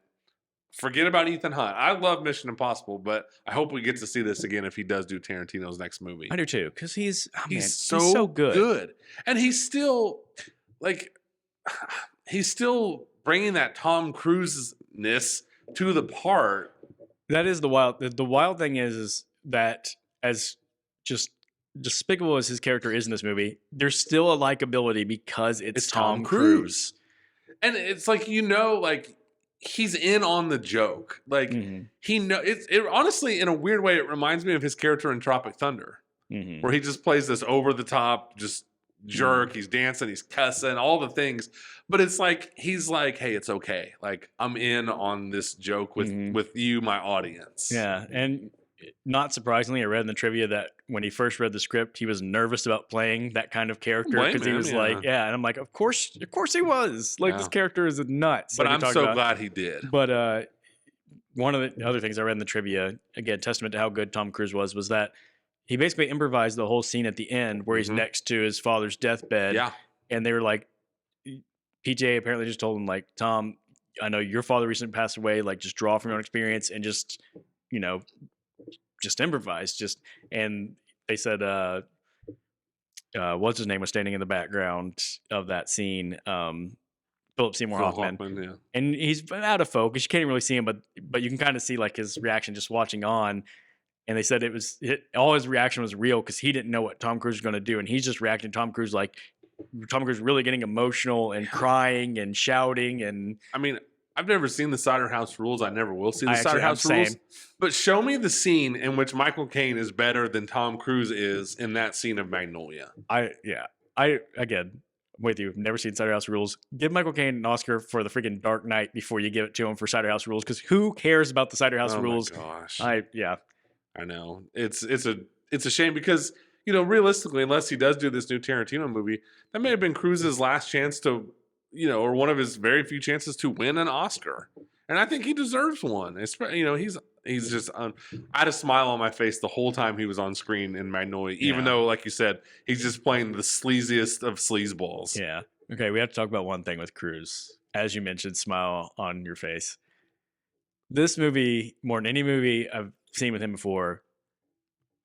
Forget about Ethan Hunt. I love Mission Impossible, but I hope we get to see this again if he does do Tarantino's next movie. I do too, because he's so good. And he's still bringing that Tom Cruise-ness to the part. That is the wild thing is that as just despicable as his character is in this movie, there's still a likability because it's Tom Cruise. And it's like, like he's in on the joke. Like he it honestly, in a weird way, it reminds me of his character in Tropic Thunder, where he just plays this over the top, just jerk. He's dancing, he's cussing, all the things. But it's like he's like, hey, it's okay. Like I'm in on this joke with you, my audience. Yeah, and not surprisingly, I read in the trivia that when he first read the script, he was nervous about playing that kind of character because he was like, and I'm like, of course he was. Like this character is nuts. But like I'm so glad he did. But one of the other things I read in the trivia, again, testament to how good Tom Cruise was that he basically improvised the whole scene at the end where he's next to his father's deathbed. Yeah, and they were like, PJ apparently just told him like, Tom, I know your father recently passed away. Like, just draw from your own experience and just improvise. And they said, what's his name was standing in the background of that scene. Philip Seymour Hoffman. Yeah. And he's out of focus. You can't even really see him, but you can kind of see like his reaction just watching on. And they said all his reaction was real because he didn't know what Tom Cruise was going to do. And he's just reacting to Tom Cruise like Tom Cruise really getting emotional and crying and shouting. And I mean, I've never seen the Cider House Rules. I never will see the Cider House Rules. But show me the scene in which Michael Caine is better than Tom Cruise is in that scene of Magnolia. Again, with you, never seen Cider House Rules. Give Michael Caine an Oscar for the freaking Dark Knight before you give it to him for Cider House Rules, because who cares about the Cider House Rules? Oh my gosh. I know. It's a shame because, realistically, unless he does do this new Tarantino movie, that may have been Cruise's last chance to, or one of his very few chances to win an Oscar. And I think he deserves one. He's just I had a smile on my face the whole time he was on screen in Magnolia, even though, like you said, he's just playing the sleaziest of sleazeballs. Yeah. Okay, we have to talk about one thing with Cruise. As you mentioned, smile on your face. This movie, more than any movie I've seen with him before,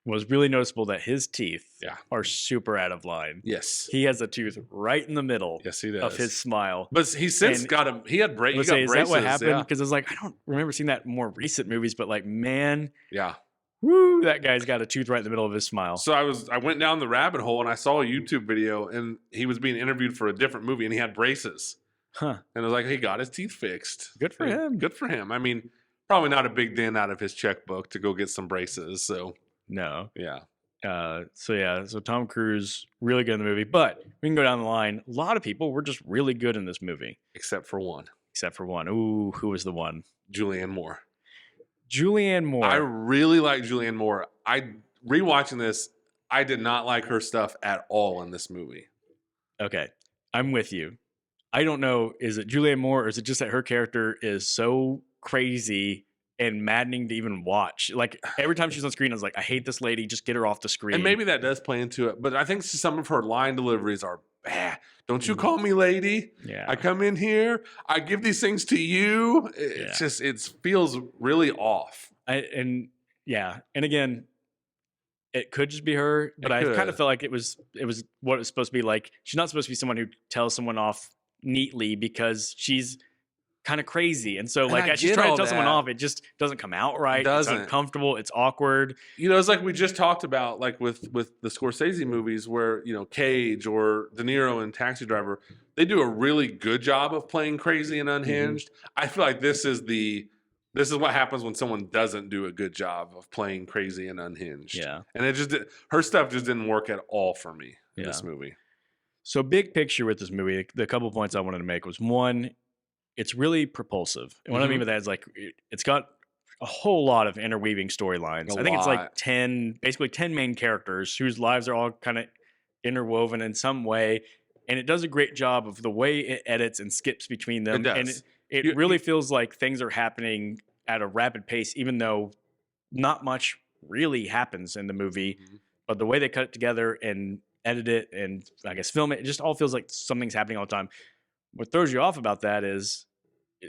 was really noticeable that his teeth are super out of line. Yes. He has a tooth right in the middle of his smile. But he's since got him. He had braces. Is that what happened? Because I was like, I don't remember seeing that in more recent movies, but like, man. Yeah. Woo, that guy's got a tooth right in the middle of his smile. So I went down the rabbit hole and I saw a YouTube video and he was being interviewed for a different movie and he had braces. Huh. And I was like, he got his teeth fixed. Good for him. Good for him. I mean, probably not a big dent out of his checkbook to go get some braces. So. No. Yeah. So Tom Cruise, really good in the movie. But we can go down the line. A lot of people were just really good in this movie. Except for one. Ooh, who was the one? Julianne Moore. I really like Julianne Moore. Rewatching this, I did not like her stuff at all in this movie. Okay. I'm with you. I don't know. Is it Julianne Moore or is it just that her character is so crazy and maddening to even watch? Like every time she's on screen, I was like, I hate this lady. Just get her off the screen. And maybe that does play into it, but I think some of her line deliveries are bad. Don't you call me lady? Yeah. I come in here. I give these things to you. It's just, it feels really off. And again, it could just be her, but I kind of felt like it was what it was supposed to be. Like she's not supposed to be someone who tells someone off neatly because she's kind of crazy, and so like as she's trying to tell someone off, it just doesn't come out right. It's uncomfortable. It's awkward. It's like we just talked about, like with the Scorsese movies, where Cage or De Niro in Taxi Driver, they do a really good job of playing crazy and unhinged. I feel like this is what happens when someone doesn't do a good job of playing crazy and unhinged. Yeah, and her stuff just didn't work at all for me in this movie. So big picture with this movie, the couple points I wanted to make was one, it's really propulsive. And what I mean by that is like it's got a whole lot of interweaving storylines. I think it's like 10 main characters whose lives are all kind of interwoven in some way. And it does a great job of the way it edits and skips between them. It does. And it really feels like things are happening at a rapid pace, even though not much really happens in the movie. But the way they cut it together and edit it and I guess film it, it just all feels like something's happening all the time. What throws you off about that is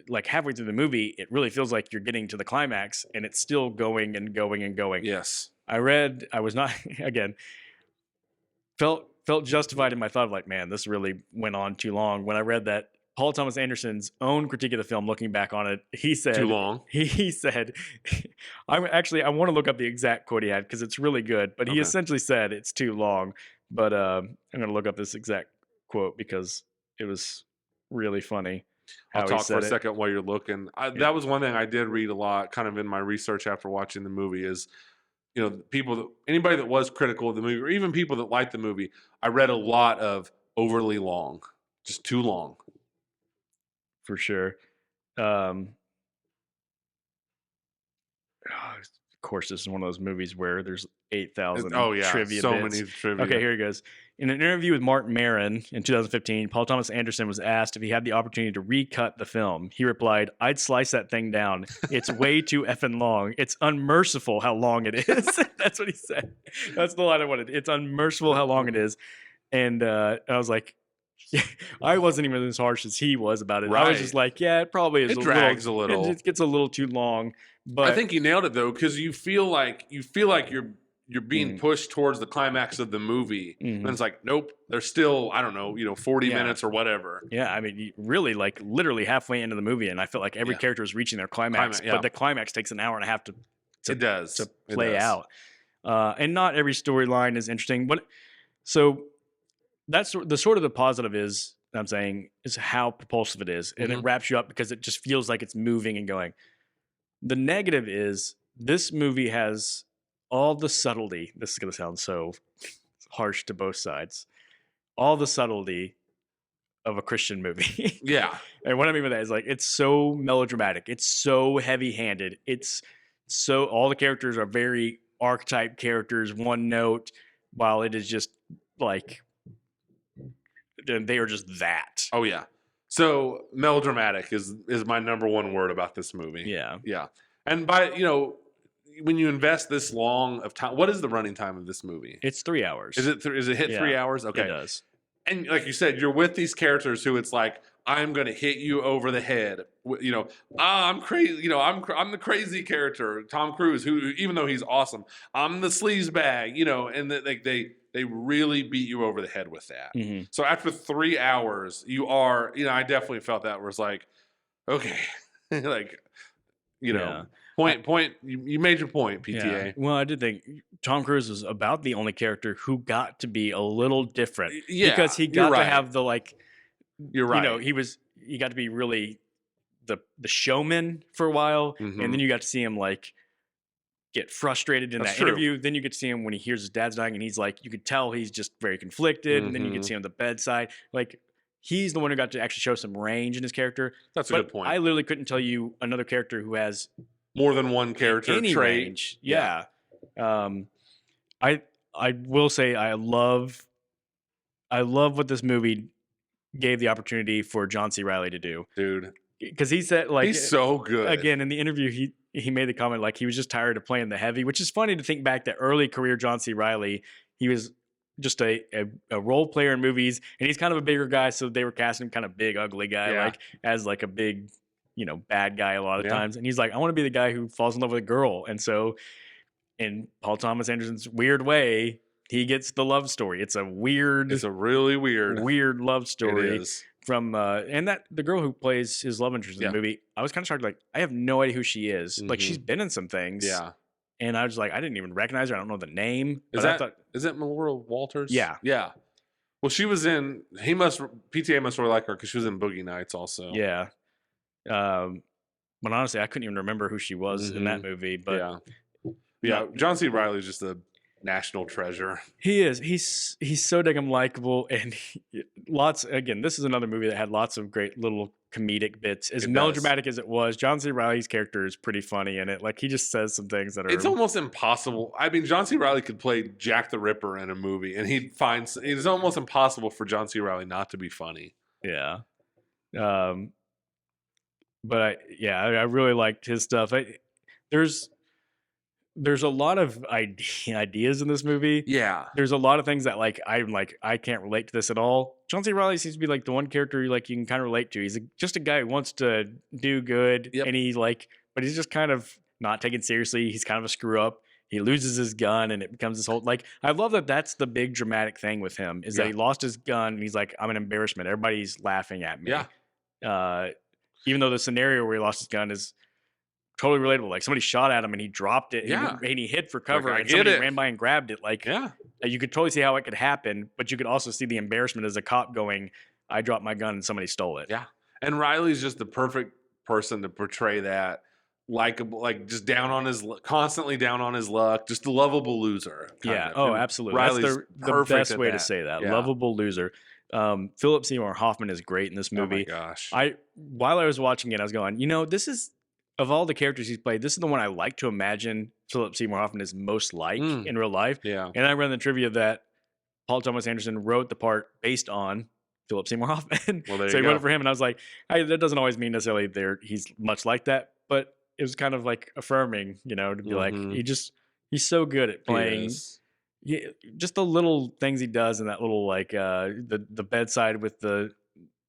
like halfway through the movie, it really feels like you're getting to the climax and it's still going and going and going. Yes. I was not, again, felt justified in my thought of like, man, this really went on too long. When I read that Paul Thomas Anderson's own critique of the film, looking back on it, he said too long. He said, I want to look up the exact quote he had because it's really good. But he essentially said it's too long. But I'm going to look up this exact quote because it was really funny. I'll talk for a second while you're looking. That was one thing I did read a lot, kind of in my research after watching the movie. Is anybody that was critical of the movie, or even people that liked the movie, I read a lot of overly long, just too long. For sure. Of course, this is one of those movies where there's 8,000 trivia so bits. many trivia. Okay, here he goes. In an interview with Mark Maron in 2015, Paul Thomas Anderson was asked if he had the opportunity to recut the film. He replied, "I'd slice that thing down. It's way too effing long. It's unmerciful how long it is." That's what he said. That's the line I wanted. It's unmerciful how long it is. And I was like, I wasn't even as harsh as he was about it. Right. I was just like, yeah, it probably is. It drags a little. It gets a little too long. But I think you nailed it though, because you feel like you're being pushed towards the climax of the movie, and it's like, nope, there's still 40 minutes or whatever. Yeah, I mean, really, like literally halfway into the movie, and I felt like every character was reaching their climax, but the climax takes an hour and a half to play out, and not every storyline is interesting. So that's the positive is I'm saying is how propulsive it is, and it wraps you up because it just feels like it's moving and going. The negative is this movie has all the subtlety. This is going to sound so harsh to both sides. All the subtlety of a Christian movie. Yeah. And what I mean by that is like it's so melodramatic. It's so heavy-handed. It's so all the characters are very archetype characters, one note, while it is just like they are just that. Oh yeah. So melodramatic is my number one word about this movie. Yeah. Yeah. And by, when you invest this long of time, what is the running time of this movie? It's 3 hours. Is it hit 3 hours? Okay. It does. And like you said, you're with these characters who it's like, I'm going to hit you over the head. I'm crazy. I'm the crazy character, Tom Cruise, who, even though he's awesome, I'm the sleazebag, and they really beat you over the head with that. Mm-hmm. So after 3 hours, you are, I definitely felt that was like, okay, like, point. You made your point, PTA. Yeah. Well, I did think Tom Cruise was about the only character who got to be a little different. Yeah, because he got to have the like. You're right. He got to be really the showman for a while, and then you got to see him like get frustrated in that interview. Then you get to see him when he hears his dad's dying, and he's like, you could tell he's just very conflicted. And then you get to see him at the bedside, like. He's the one who got to actually show some range in his character. That's a good point. I literally couldn't tell you another character who has more than one character any trait. Range. Yeah. I will say I love what this movie gave the opportunity for John C. Reilly to do. Dude. Because he said like he's so good. Again, in the interview he made the comment like he was just tired of playing the heavy, which is funny to think back that early career John C. Reilly, he was just a role player in movies, and he's kind of a bigger guy, so they were casting him kind of big, ugly guy, like as like a big, bad guy a lot of times. And he's like, I want to be the guy who falls in love with a girl. And so in Paul Thomas Anderson's weird way, he gets the love story. It's a really weird love story. It is. From and that the girl who plays his love interest in the movie, I was kind of shocked. Like, I have no idea who she is. Like, she's been in some things. Yeah. And I was like, I didn't even recognize her. I don't know the name. Is that Melora Walters? Yeah. Yeah. Well, she was in. PTA must really like her because she was in Boogie Nights also. Yeah. But honestly, I couldn't even remember who she was in that movie. But yeah. John C. Reilly is just a national treasure. He is. He's so damn likable, and again, this is another movie that had lots of great little comedic bits. As melodramatic as it was, John C. Reilly's character is pretty funny in it. Like, he just says some things that are. It's almost impossible. I mean, John C. Reilly could play Jack the Ripper in a movie, and it's almost impossible for John C. Reilly not to be funny. Yeah. But I really liked his stuff. There's a lot of ideas in this movie. Yeah. There's a lot of things that I can't relate to this at all. John C. Reilly seems to be like the one character you can kind of relate to. He's just a guy who wants to do good, and but he's just kind of not taken seriously. He's kind of a screw up. He loses his gun, and it becomes this whole I love that that's the big dramatic thing with him is that he lost his gun, and he's like, I'm an embarrassment. Everybody's laughing at me. Yeah. Even though the scenario where he lost his gun is totally relatable. Like somebody shot at him and he dropped it. Yeah. And he hid for cover Like, and somebody ran by and grabbed it. Like, yeah. You could totally see how it could happen, but you could also see the embarrassment as a cop going, I dropped my gun and somebody stole it. Yeah. And Riley's just the perfect person to portray that. Like just constantly down on his luck, just a lovable loser. Yeah. Oh, absolutely. Riley's That's the best way to say that. Yeah. Lovable loser. Philip Seymour Hoffman is great in this movie. Oh my gosh. While I was watching it, I was going, this is, of all the characters he's played, this is the one I like to imagine Philip Seymour Hoffman is most like in real life. Yeah. And I read in the trivia that Paul Thomas Anderson wrote the part based on Philip Seymour Hoffman. Well, so he wrote it for him, and I was like, that doesn't always mean necessarily he's much like that, but it was kind of like affirming, to be like, he's so good at playing. Just the little things he does in that little like the bedside with the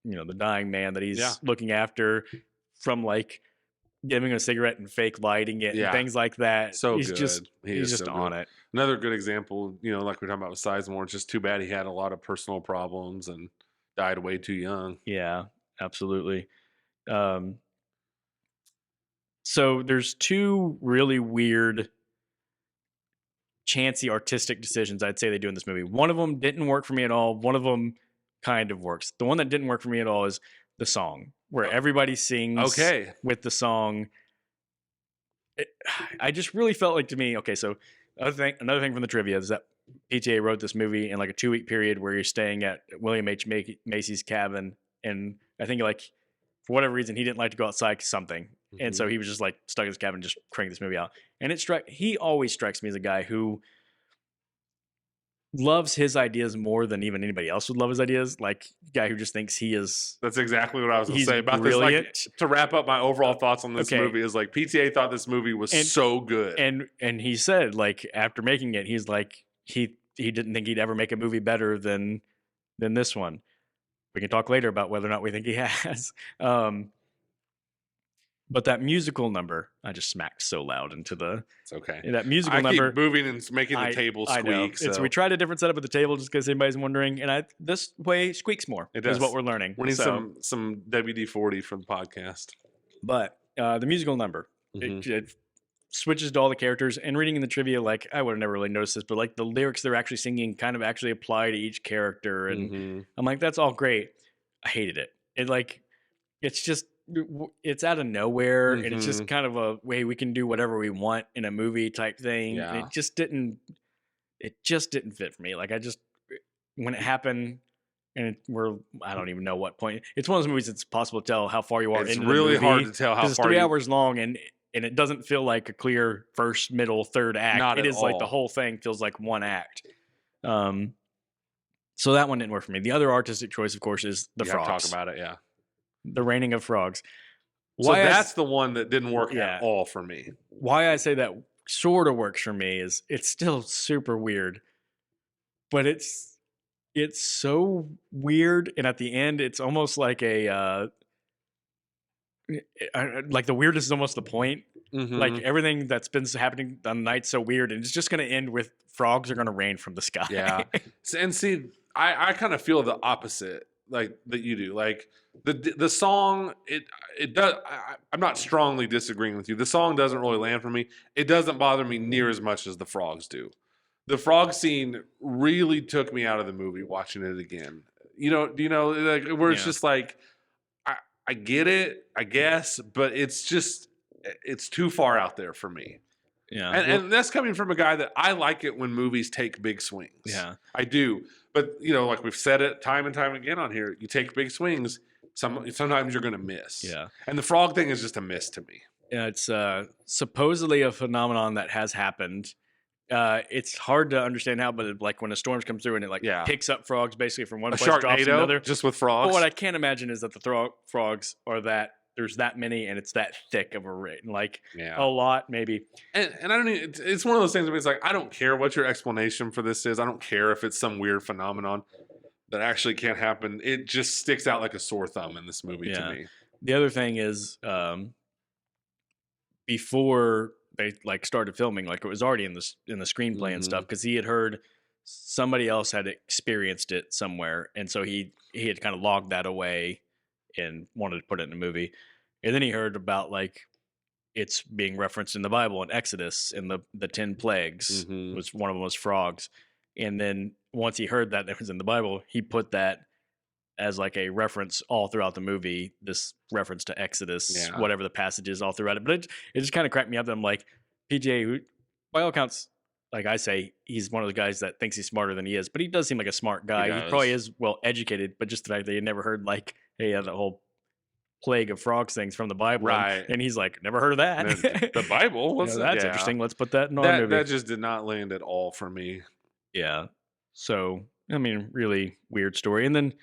the dying man that he's looking after, from like giving a cigarette and fake lighting it and things like that. So he's good. He's just on it. Another good example, like we were talking about with Sizemore. It's just too bad he had a lot of personal problems and died way too young. Yeah, absolutely. So there's two really weird, chancy artistic decisions I'd say they do in this movie. One of them didn't work for me at all. One of them kind of works. The one that didn't work for me at all is the song, where everybody sings with the song. I just really felt like, to me, so another thing from the trivia is that PTA wrote this movie in like a 2-week period where you're staying at William H. Macy's cabin. And I think like for whatever reason, he didn't like to go outside something. And so he was just like stuck in his cabin, just cranked this movie out. And he always strikes me as a guy who loves his ideas more than even anybody else would love his ideas. Like a guy who just thinks he is. That's exactly what I was going to say about brilliant. this. Like, to wrap up my overall thoughts on this movie is like PTA thought this movie was so good. And he said, like, after making it, he's like, he didn't think he'd ever make a movie better than this one. We can talk later about whether or not we think he has. But that musical number, I just smacked so loud into the. It's okay. That musical number. I keep moving and making the table squeak. I know. So. We tried a different setup at the table just because anybody's wondering, and this way squeaks more. It does. Is what we're learning. We need some WD-40 for the podcast. But the musical number, it switches to all the characters. And reading in the trivia, like, I would have never really noticed this, but like the lyrics they're actually singing kind of actually apply to each character, and I'm like, that's all great. I hated it. It's out of nowhere, and it's just kind of a way we can do whatever we want in a movie type thing. Yeah. And it just didn't fit for me. Like, when it happened, and I don't even know what point. It's one of those movies it's possible to tell how far you are into the movie. It's really hard to tell how far. It's 3 hours long, and it doesn't feel like a clear first, middle, third act. Not it at is all. Like the whole thing feels like one act. So that one didn't work for me. The other artistic choice, of course, is the frogs. Talk about it, yeah. The raining of frogs. So that's the one that didn't work at all for me. Why I say that sort of works for me is it's still super weird, but it's so weird, and at the end, it's almost like like the weirdness is almost the point. Like everything that's been happening on the night's so weird, and it's just going to end with frogs are going to rain from the sky. Yeah, and see, I kind of feel the opposite, like that you do. Like the song, it does. I'm not strongly disagreeing with you. The song doesn't really land for me. It doesn't bother me near as much as the frogs do. The frog scene really took me out of the movie watching it again. Like where it's just like, I get it, I guess, but it's too far out there for me. Yeah. And that's coming from a guy that I like it when movies take big swings. Yeah. I do. But, like we've said it time and time again on here, you take big swings, sometimes you're going to miss. Yeah. And the frog thing is just a miss to me. Yeah, it's supposedly a phenomenon that has happened. It's hard to understand how, but like when a storm comes through and it picks up frogs basically from one place, drops to another. Just with frogs. But what I can't imagine is that the frogs are that there's that many and it's that thick of a rain, like a lot maybe. And I don't even, it's one of those things where it's like, I don't care what your explanation for this is. I don't care if it's some weird phenomenon that actually can't happen. It just sticks out like a sore thumb in this movie to me. The other thing is, before they started filming, like it was already in the screenplay and stuff, because he had heard somebody else had experienced it somewhere, and so he had kind of logged that away and wanted to put it in a movie. And then he heard about like it's being referenced in the Bible in Exodus in the 10 plagues. Was one of them was frogs. And then once he heard that it was in the Bible, he put that as like a reference all throughout the movie, this reference to Exodus, whatever the passage is all throughout it. But it just kind of cracked me up that I'm like, PJ, who, by all accounts, like I say, he's one of the guys that thinks he's smarter than he is, but he does seem like a smart guy. He probably is well educated, but just the fact that he never heard like, hey, the whole plague of frogs things from the Bible. Right. And he's like, never heard of that. The Bible? That's interesting. Let's put that in our movie. That just did not land at all for me. Yeah. So, I mean, really weird story. And then,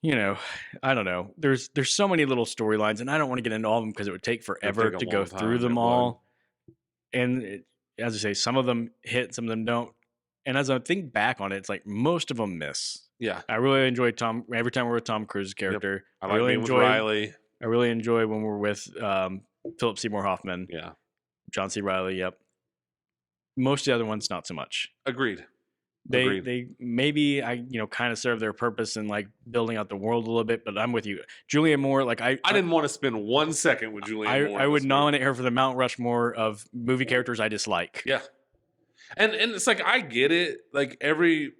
you know, I don't know. There's so many little storylines, and I don't want to get into all of them because it would take forever to go through them all. And as I say, some of them hit, some of them don't. And as I think back on it, it's like most of them miss. Yeah. I really enjoy Tom every time we're with Tom Cruise's character. Yep. I really enjoy Riley. I really enjoy when we're with Philip Seymour Hoffman. Yeah. John C. Reilly. Yep. Most of the other ones, not so much. Agreed. They maybe kind of serve their purpose in like building out the world a little bit, but I'm with you. Julianne Moore, like I didn't want to spend 1 second with Julianne Moore. I would nominate her for the Mount Rushmore of movie characters I dislike. Yeah. And it's like I get it. Like every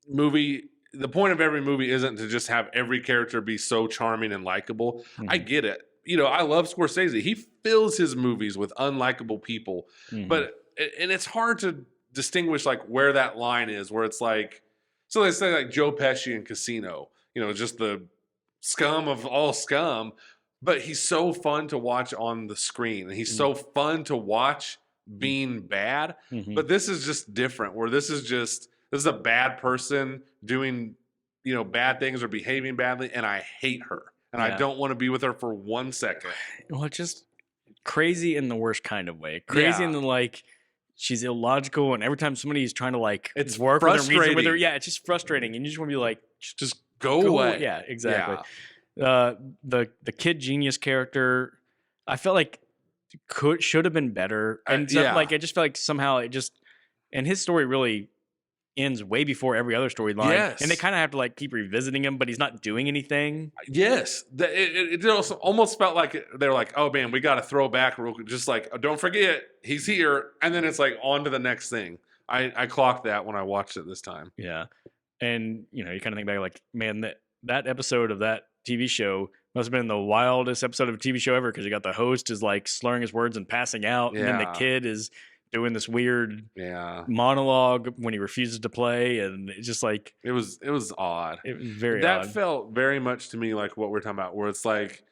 movie, the point of every movie isn't to just have every character be so charming and likable. I get it. I love Scorsese. He fills his movies with unlikable people. But it's hard to distinguish like where that line is, where it's like, so they say like Joe Pesci in Casino, just the scum of all scum, but he's so fun to watch on the screen, and he's so fun to watch being bad. But this is just different, where this is a bad person doing bad things or behaving badly, and I hate her, and I don't want to be with her for 1 second. Well, it's just crazy in the worst kind of way. Crazy in the like, she's illogical, and every time somebody is trying to like it's work frustrating with her, it's just frustrating, and you just want to be like, just go away. Yeah, exactly. Yeah. The kid genius character, I felt like should have been better, and like I just felt like somehow and his story really ends way before every other storyline. Yes. And they kind of have to like keep revisiting him, but he's not doing anything. Yes. It also almost felt like they're like, oh man, we got to throw back real quick. Just like, oh, don't forget, he's here. And then it's like on to the next thing. I clocked that when I watched it this time. Yeah. And you kind of think back like, man, that episode of that TV show must have been the wildest episode of a TV show ever, because you got the host is like slurring his words and passing out. And then the kid is doing this weird monologue when he refuses to play, and it's just like it was odd. It was very odd. That felt very much to me like what we're talking about, where it's like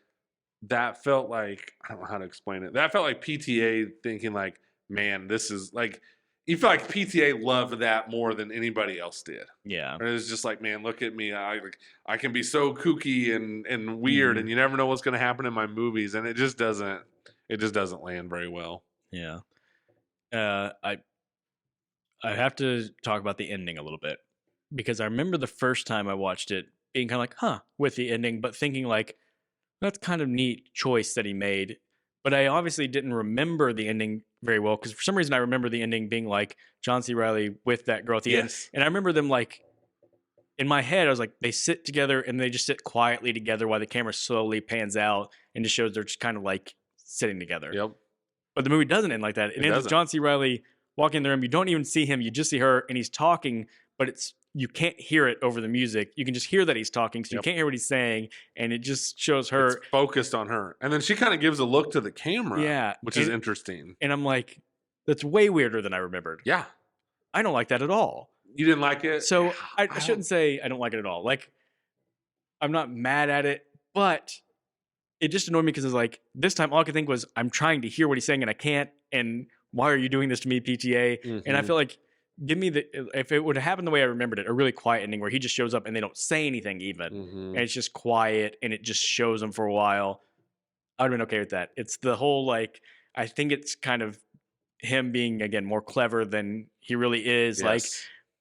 that felt like, I don't know how to explain it. That felt like PTA thinking like, man, this is like, you feel like PTA loved that more than anybody else did. Yeah. And it's just like, man, look at me. I can be so kooky and weird, and you never know what's going to happen in my movies, and it just doesn't land very well. Yeah. I have to talk about the ending a little bit, because I remember the first time I watched it being kind of like, with the ending, but thinking like, that's kind of neat choice that he made. But I obviously didn't remember the ending very well, because for some reason I remember the ending being like John C. Reilly with that girl at the end. And I remember them like, in my head, I was like, they sit together and they just sit quietly together while the camera slowly pans out and just shows they're just kind of like sitting together. Yep. But the movie doesn't end like that. It ends with John C. Reilly walking in the room. You don't even see him. You just see her, and he's talking, but you can't hear it over the music. You can just hear that he's talking, so you can't hear what he's saying, and it just shows her. It's focused on her. And then she kind of gives a look to the camera, which is interesting. And I'm like, that's way weirder than I remembered. Yeah. I don't like that at all. You didn't like it? So I shouldn't say I don't like it at all. Like, I'm not mad at it, but it just annoyed me, because it's like, this time all I could think was, I'm trying to hear what he's saying and I can't, and why are you doing this to me, PTA? And I feel like, give me if it would have happened the way I remembered it, a really quiet ending where he just shows up and they don't say anything even, and it's just quiet and it just shows him for a while, I would have been okay with that. It's the whole like, I think it's kind of him being, again, more clever than he really is. Like,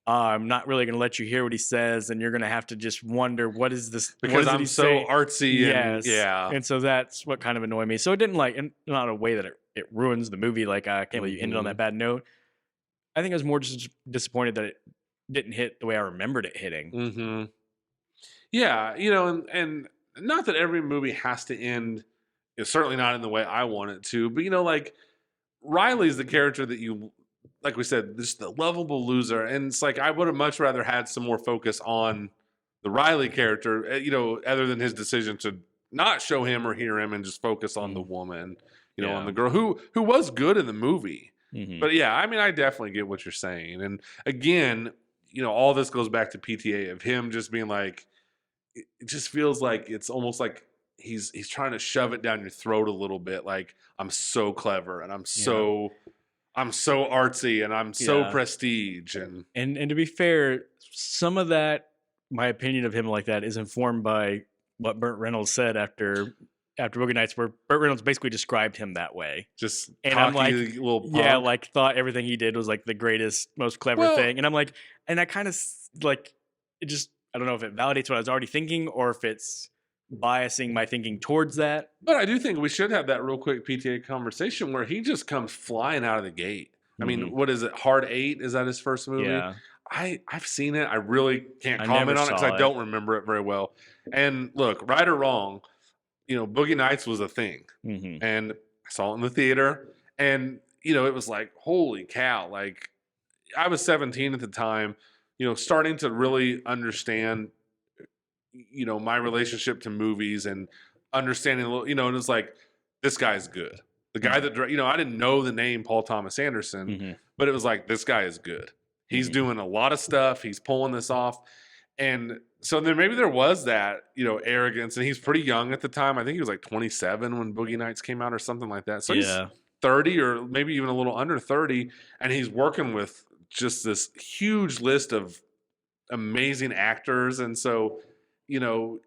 I'm not really going to let you hear what he says, and you're going to have to just wonder, what is this? Because I'm so artsy. Yes. And so that's what kind of annoyed me. So it didn't like, and not a way that it ruins the movie. Like, I can't believe you ended on that bad note. I think I was more just disappointed that it didn't hit the way I remembered it hitting. Yeah. And not that every movie has to end, certainly not in the way I want it to, but like Riley's the character that you, like we said, just the lovable loser, and it's like I would have much rather had some more focus on the Riley character, other than his decision to not show him or hear him and just focus on the woman, on the girl who was good in the movie. Mm-hmm. But yeah, I mean, I definitely get what you're saying, and again, all this goes back to PTA of him just being like, it just feels like it's almost like he's trying to shove it down your throat a little bit. Like, I'm so clever and I'm so artsy and I'm so prestige. And to be fair, some of that, my opinion of him like that, is informed by what Burt Reynolds said after Boogie Nights, where Burt Reynolds basically described him that way. Just and cocky, I'm like, little punk. Yeah, like thought everything he did was like the greatest, most clever thing. And I'm like, and I kind of like, it just, I don't know if it validates what I was already thinking or if it's biasing my thinking towards that. But I do think we should have that real quick PTA conversation where he just comes flying out of the gate. I mean, what is it? Hard 8? Is that his first movie? Yeah. I've seen it. I really can't comment on it because I don't remember it very well. And look, right or wrong, Boogie Nights was a thing. Mm-hmm. And I saw it in the theater. And, it was like, holy cow. Like, I was 17 at the time, starting to really understand, my relationship to movies and understanding, and it's like, this guy's good. The guy that, I didn't know the name Paul Thomas Anderson, but it was like, this guy is good. He's doing a lot of stuff. He's pulling this off. And so then maybe there was that, arrogance. And he's pretty young at the time. I think he was like 27 when Boogie Nights came out or something like that. So he's 30 or maybe even a little under 30. And he's working with just this huge list of amazing actors. And so, you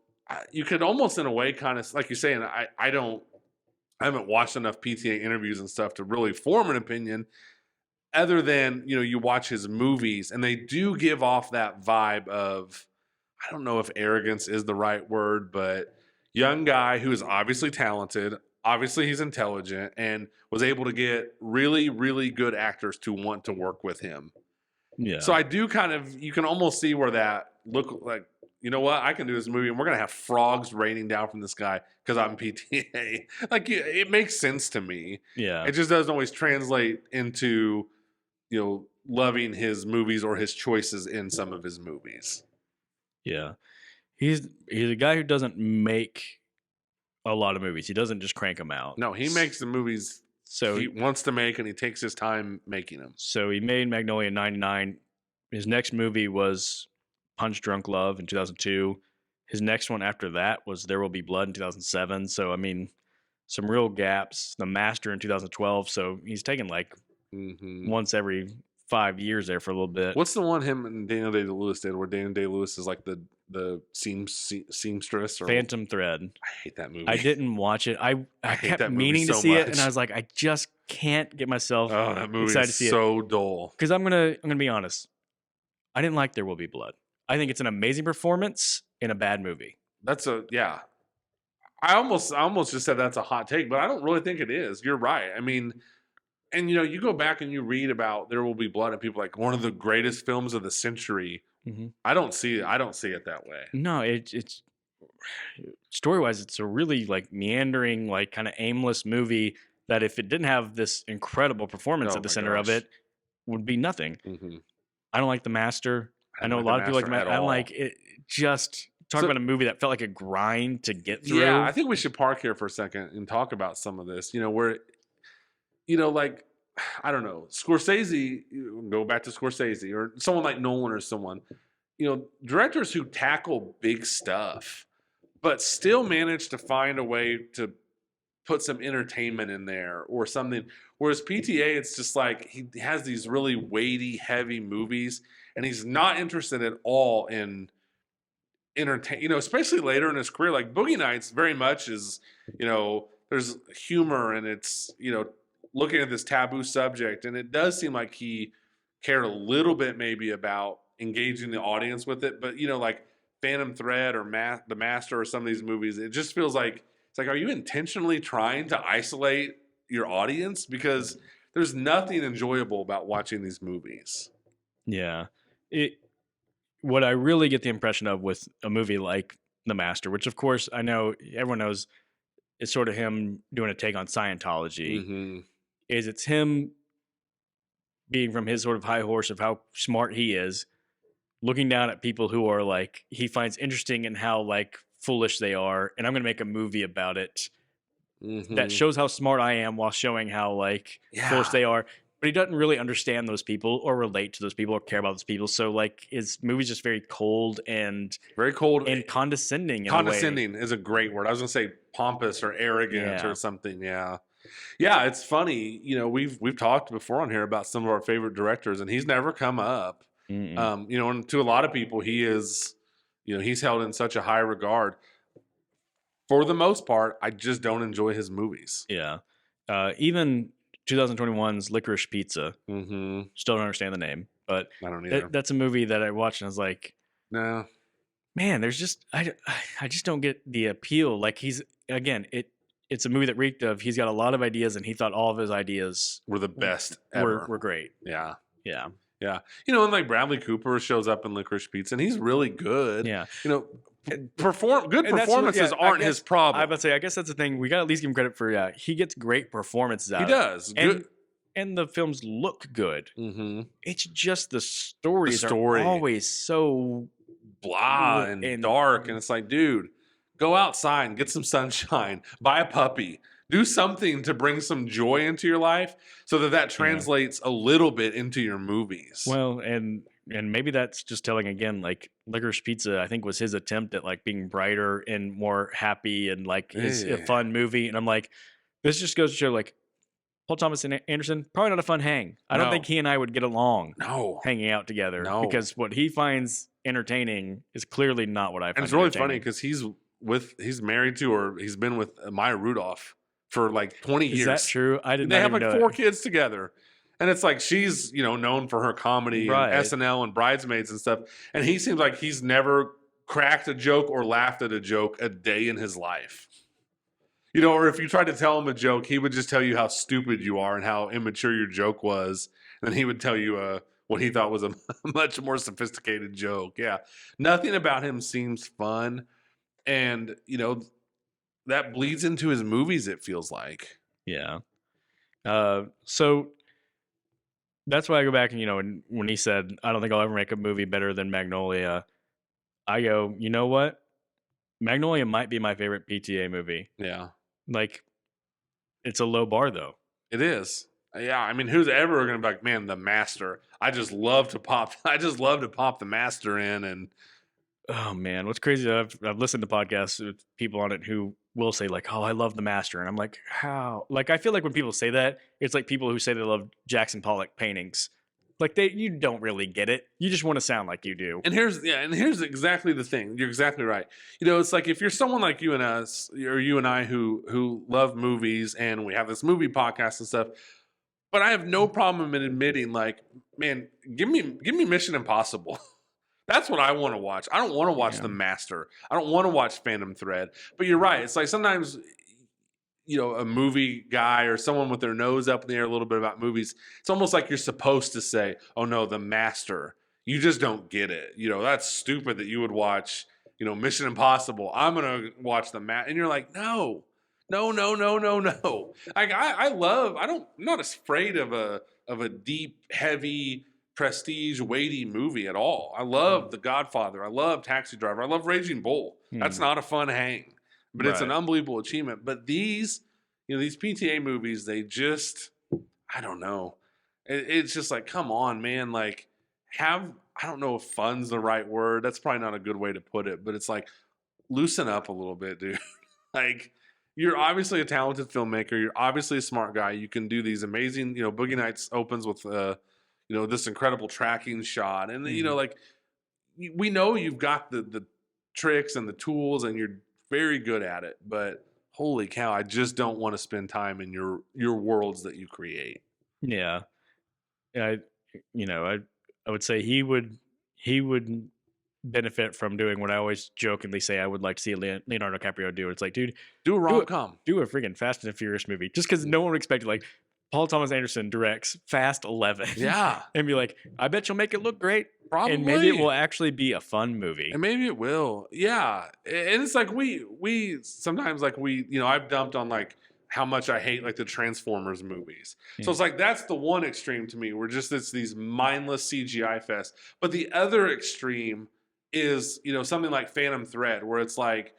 could almost in a way kind of, like you're saying, I haven't watched enough PTA interviews and stuff to really form an opinion. Other than, you watch his movies and they do give off that vibe of, I don't know if arrogance is the right word, but young guy who is obviously talented, obviously he's intelligent, and was able to get really, really good actors to want to work with him. Yeah. So I do you can almost see where that look like, you know what, I can do this movie and we're going to have frogs raining down from the sky because I'm PTA. Like, it makes sense to me. Yeah. It just doesn't always translate into, loving his movies or his choices in some of his movies. Yeah. He's a guy who doesn't make a lot of movies. He doesn't just crank them out. No, he makes the movies he wants to make, and he takes his time making them. So he made Magnolia in 1999. His next movie was Punch Drunk Love in 2002. His next one after that was There Will Be Blood in 2007. So, I mean, some real gaps. The Master in 2012. So he's taken like once every 5 years there for a little bit. What's the one him and Daniel Day-Lewis did where Daniel Day-Lewis is like the seamstress? Or Phantom Thread. I hate that movie. I didn't watch it. I kept meaning to see it, and I was like, I just can't get myself that movie excited is to see so it. dull. Because I'm gonna be honest. I didn't like There Will Be Blood. I think it's an amazing performance in a bad movie. I almost just said that's a hot take, but I don't really think it is. You're right. I mean, and you go back and you read about There Will Be Blood, and people like one of the greatest films of the century. Mm-hmm. I don't see it that way. No, it's story-wise, it's a really like meandering, like kind of aimless movie that if it didn't have this incredible performance at the center of it, would be nothing. Mm-hmm. I don't like The Master. I know a lot of people like The Master. I like it. Just talk about a movie that felt like a grind to get through. Yeah, I think we should park here for a second and talk about some of this. Where, like, I don't know, Scorsese, go back to Scorsese, or someone like Nolan or someone, directors who tackle big stuff, but still manage to find a way to put some entertainment in there or something. Whereas PTA, it's just like he has these really weighty, heavy movies, and he's not interested at all in entertain. Especially later in his career, like Boogie Nights, very much is, there's humor and it's looking at this taboo subject, and it does seem like he cared a little bit maybe about engaging the audience with it. But like Phantom Thread or The Master or some of these movies, it just feels like it's like, are you intentionally trying to isolate your audience? Because there's nothing enjoyable about watching these movies. Yeah. What I really get the impression of with a movie like The Master, which of course I know everyone knows is sort of him doing a take on Scientology. Mm-hmm. It's him being from his sort of high horse of how smart he is, looking down at people who are like he finds interesting in how like foolish they are, and I'm going to make a movie about it that shows how smart I am while showing how like foolish they are. But he doesn't really understand those people or relate to those people or care about those people. So like his movie's just very cold and condescending. Condescending is a great word. I was gonna say pompous or arrogant or something. Yeah. Yeah, it's funny. You know, we've talked before on here about some of our favorite directors, and he's never come up. You know, and to a lot of people, he is, you know, he's held in such a high regard. For the most part, I just don't enjoy his movies. Yeah. Even 2021's Licorice Pizza. Still don't understand the name, but I don't either. That's a movie that I watched and I was like, no, man, there's just I just don't get the appeal. Like he's again, it's a movie that reeked of he's got a lot of ideas and he thought all of his ideas were the best ever. Were great. Yeah. Yeah. Yeah. You know, and like Bradley Cooper shows up in Licorice Pizza and he's really good. Yeah. You know, good performances aren't his problem. I would say, I guess that's the thing. We got to at least give him credit for, he gets great performances out of it. He does. And the films look good. It's just the stories are always so blah and dark. And it's like, dude, go outside and get some sunshine. Buy a puppy. Do something to bring some joy into your life so that translates a little bit into your movies. Well, and maybe that's just telling again, like Licorice Pizza, I think was his attempt at like being brighter and more happy and like a fun movie. And I'm like, this just goes to show like Paul Thomas Anderson, probably not a fun hang. I don't think he and I would get along hanging out together because what he finds entertaining is clearly not what I find. And it's really funny because he's married to, or he's been with Maya Rudolph for like 20 years. Is that true? I didn't know. They have like 4 kids together. And it's like she's, you know, known for her comedy and SNL and Bridesmaids and stuff. And he seems like he's never cracked a joke or laughed at a joke a day in his life. You know, or if you tried to tell him a joke, he would just tell you how stupid you are and how immature your joke was. And then he would tell you what he thought was a much more sophisticated joke. Yeah. Nothing about him seems fun. And, you know, that bleeds into his movies, it feels like. Yeah. So that's why I go back and, you know, when he said, I don't think I'll ever make a movie better than Magnolia, I go, you know what? Magnolia might be my favorite PTA movie. Yeah. Like, it's a low bar, though. It is. Yeah. I mean, who's ever going to be like, man, The Master? I just love to pop The Master in. And oh, man. What's crazy, I've listened to podcasts with people on it who will say like, oh, I love The Master. And I'm like, how? Like, I feel like when people say that, it's like people who say they love Jackson Pollock paintings. Like you don't really get it. You just want to sound like you do. And here's exactly the thing. You're exactly right. You know, it's like if you're someone like you and us, or you and I who love movies and we have this movie podcast and stuff, but I have no problem in admitting like, man, give me Mission Impossible. That's what I want to watch. I don't want to watch The Master. I don't want to watch Phantom Thread. But you're right. It's like sometimes, you know, a movie guy or someone with their nose up in the air a little bit about movies, it's almost like you're supposed to say, oh no, The Master. You just don't get it. You know, that's stupid that you would watch, you know, Mission Impossible. I'm going to watch The Master. And you're like, no. Like I'm not afraid of a deep, heavy, prestige, weighty movie at all. I love The Godfather. I love Taxi Driver. I love Raging Bull. That's not a fun hang. But it's an unbelievable achievement. But these PTA movies, they just, I don't know. It's just like, come on, man. Like, I don't know if fun's the right word. That's probably not a good way to put it. But it's like, loosen up a little bit, dude. Like, you're obviously a talented filmmaker. You're obviously a smart guy. You can do these amazing, you know, Boogie Nights opens with, you know, this incredible tracking shot. And, you know, like, we know you've got the tricks and the tools and you're very good at it, but holy cow, I just don't want to spend time in your worlds that you create. Yeah. I would say he would benefit from doing what I always jokingly say I would like to see Leonardo DiCaprio do. It's like, dude, do a rom-com. Do a freaking Fast and Furious movie. Just because no one would expect it. Like, Paul Thomas Anderson directs Fast 11. Yeah. And be like, I bet you'll make it look great. Probably. And maybe it will actually be a fun movie. And maybe it will. Yeah. And it's like we sometimes like I've dumped on like how much I hate like the Transformers movies. So it's like that's the one extreme to me where just it's these mindless CGI fest. But the other extreme is, something like Phantom Thread where it's like,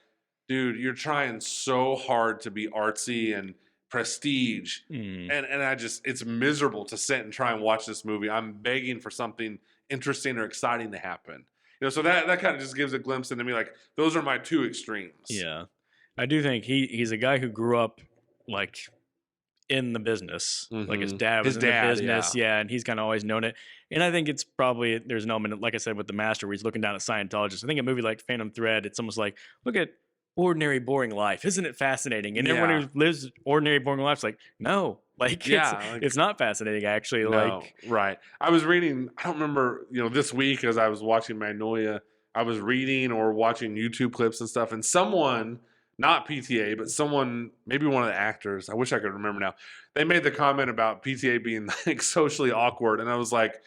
dude, you're trying so hard to be artsy and prestige. And it's miserable to sit and try and watch this movie. I'm begging for something interesting or exciting to happen. So that kind of just gives a glimpse into me. Like those are my two extremes. Yeah. I do think he's a guy who grew up like in the business. Like his dad was in the business. Yeah. And he's kind of always known it. And I think it's probably, there's an element, like I said, with The Master, where he's looking down at Scientologists. I think a movie like Phantom Thread, it's almost like, look at ordinary, boring life. Isn't it fascinating? And everyone who lives ordinary, boring life is like, no. Like, it's not fascinating, actually. No, right. I was reading, I don't remember, this week as I was watching Magnolia, I was reading or watching YouTube clips and stuff, and someone, not PTA, but someone, maybe one of the actors, I wish I could remember now, they made the comment about PTA being like socially awkward, and I was like,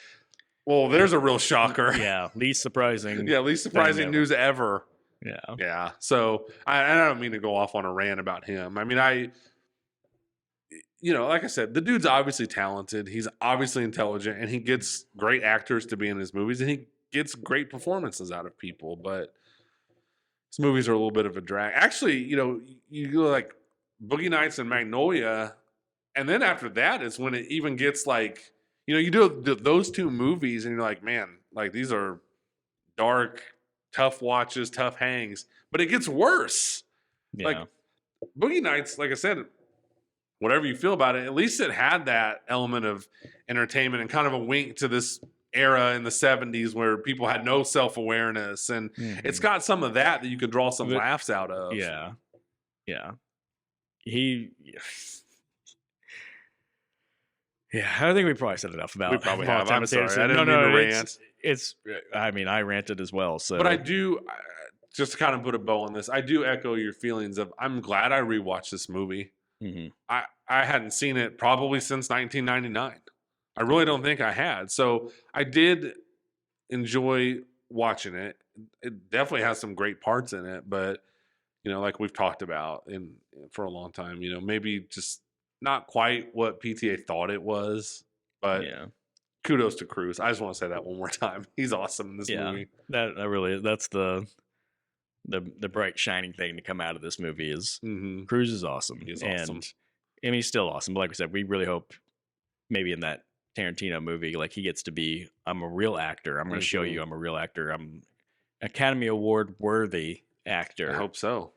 well, there's a real shocker. Yeah, least surprising. Least surprising news ever. Yeah. Yeah. So I don't mean to go off on a rant about him. I mean, like I said, the dude's obviously talented. He's obviously intelligent, and he gets great actors to be in his movies, and he gets great performances out of people. But his movies are a little bit of a drag. Actually, you go like Boogie Nights and Magnolia, and then after that is when it even gets like, you do those two movies, and you're like, man, like these are dark, tough watches, tough hangs. But it gets worse. Yeah. Like Boogie Nights, like I said, whatever you feel about it, at least it had that element of entertainment and kind of a wink to this era in the 70s where people had no self-awareness. And it's got some of that you could draw some laughs out of. Yeah. Yeah. I think we probably said enough about. We probably have. I'm sorry. I didn't mean to rant. I ranted as well. So, but I do, just to kind of put a bow on this, I do echo your feelings of I'm glad I rewatched this movie. I hadn't seen it probably since 1999. I really don't think I had. So I did enjoy watching it. It definitely has some great parts in it, but like we've talked about for a long time, maybe just not quite what PTA thought it was, but kudos to Cruise. I just want to say that one more time. He's awesome in this movie. That's the bright shining thing to come out of this movie is Cruise is awesome. He's awesome. And he's still awesome. But like we said, we really hope maybe in that Tarantino movie, like he gets to be, I'm a real actor. I'm going to show you I'm a real actor. I'm Academy Award worthy actor. I hope so.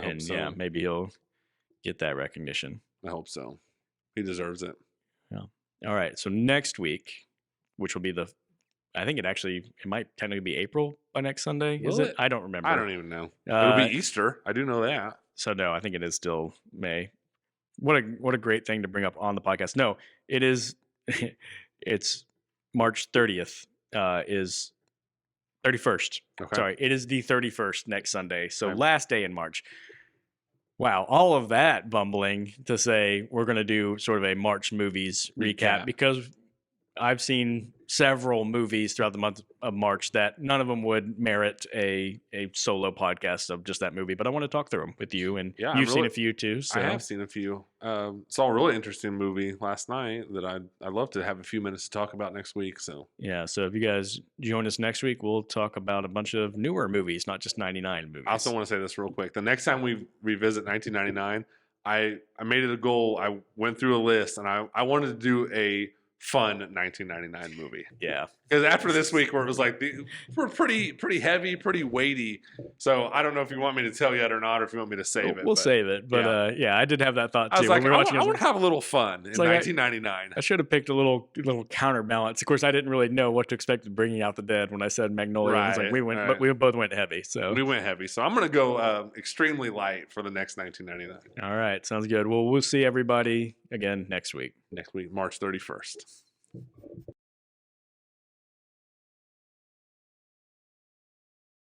Yeah, maybe he'll get that recognition. I hope so. He deserves it. Yeah. All right. So next week, which will be I think it might technically be April by next Sunday. Is it? I don't remember. I don't even know. It'll be Easter. I do know that. So no, I think it is still May. What a great thing to bring up on the podcast. No, it is. It's March 30th. Is 31st. Okay. Sorry, it is the 31st next Sunday. So last day in March. Wow, all of that bumbling to say we're going to do sort of a March movies recap because I've seen several movies throughout the month of March that none of them would merit a solo podcast of just that movie. But I want to talk through them with you, and you've seen a few too. So. I have seen a few. Saw a really interesting movie last night that I'd love to have a few minutes to talk about next week. So so if you guys join us next week, we'll talk about a bunch of newer movies, not just 99 movies. I also want to say this real quick. The next time we revisit 1999, I made it a goal. I went through a list, and I wanted to do a fun 1999 movie. Yeah. Because after this week where it was like, we're pretty heavy, pretty weighty. So I don't know if you want me to tell yet or not, or if you want me to save it. We'll save it. But I did have that thought too. I was like, I want to have a little fun in 1999. I should have picked a little counterbalance. Of course, I didn't really know what to expect with Bringing Out the Dead when I said Magnolia. Right, it was like but we both went heavy. So we went heavy. So I'm going to go extremely light for the next 1999. All right. Sounds good. Well, we'll see everybody again next week. Next week, March 31st.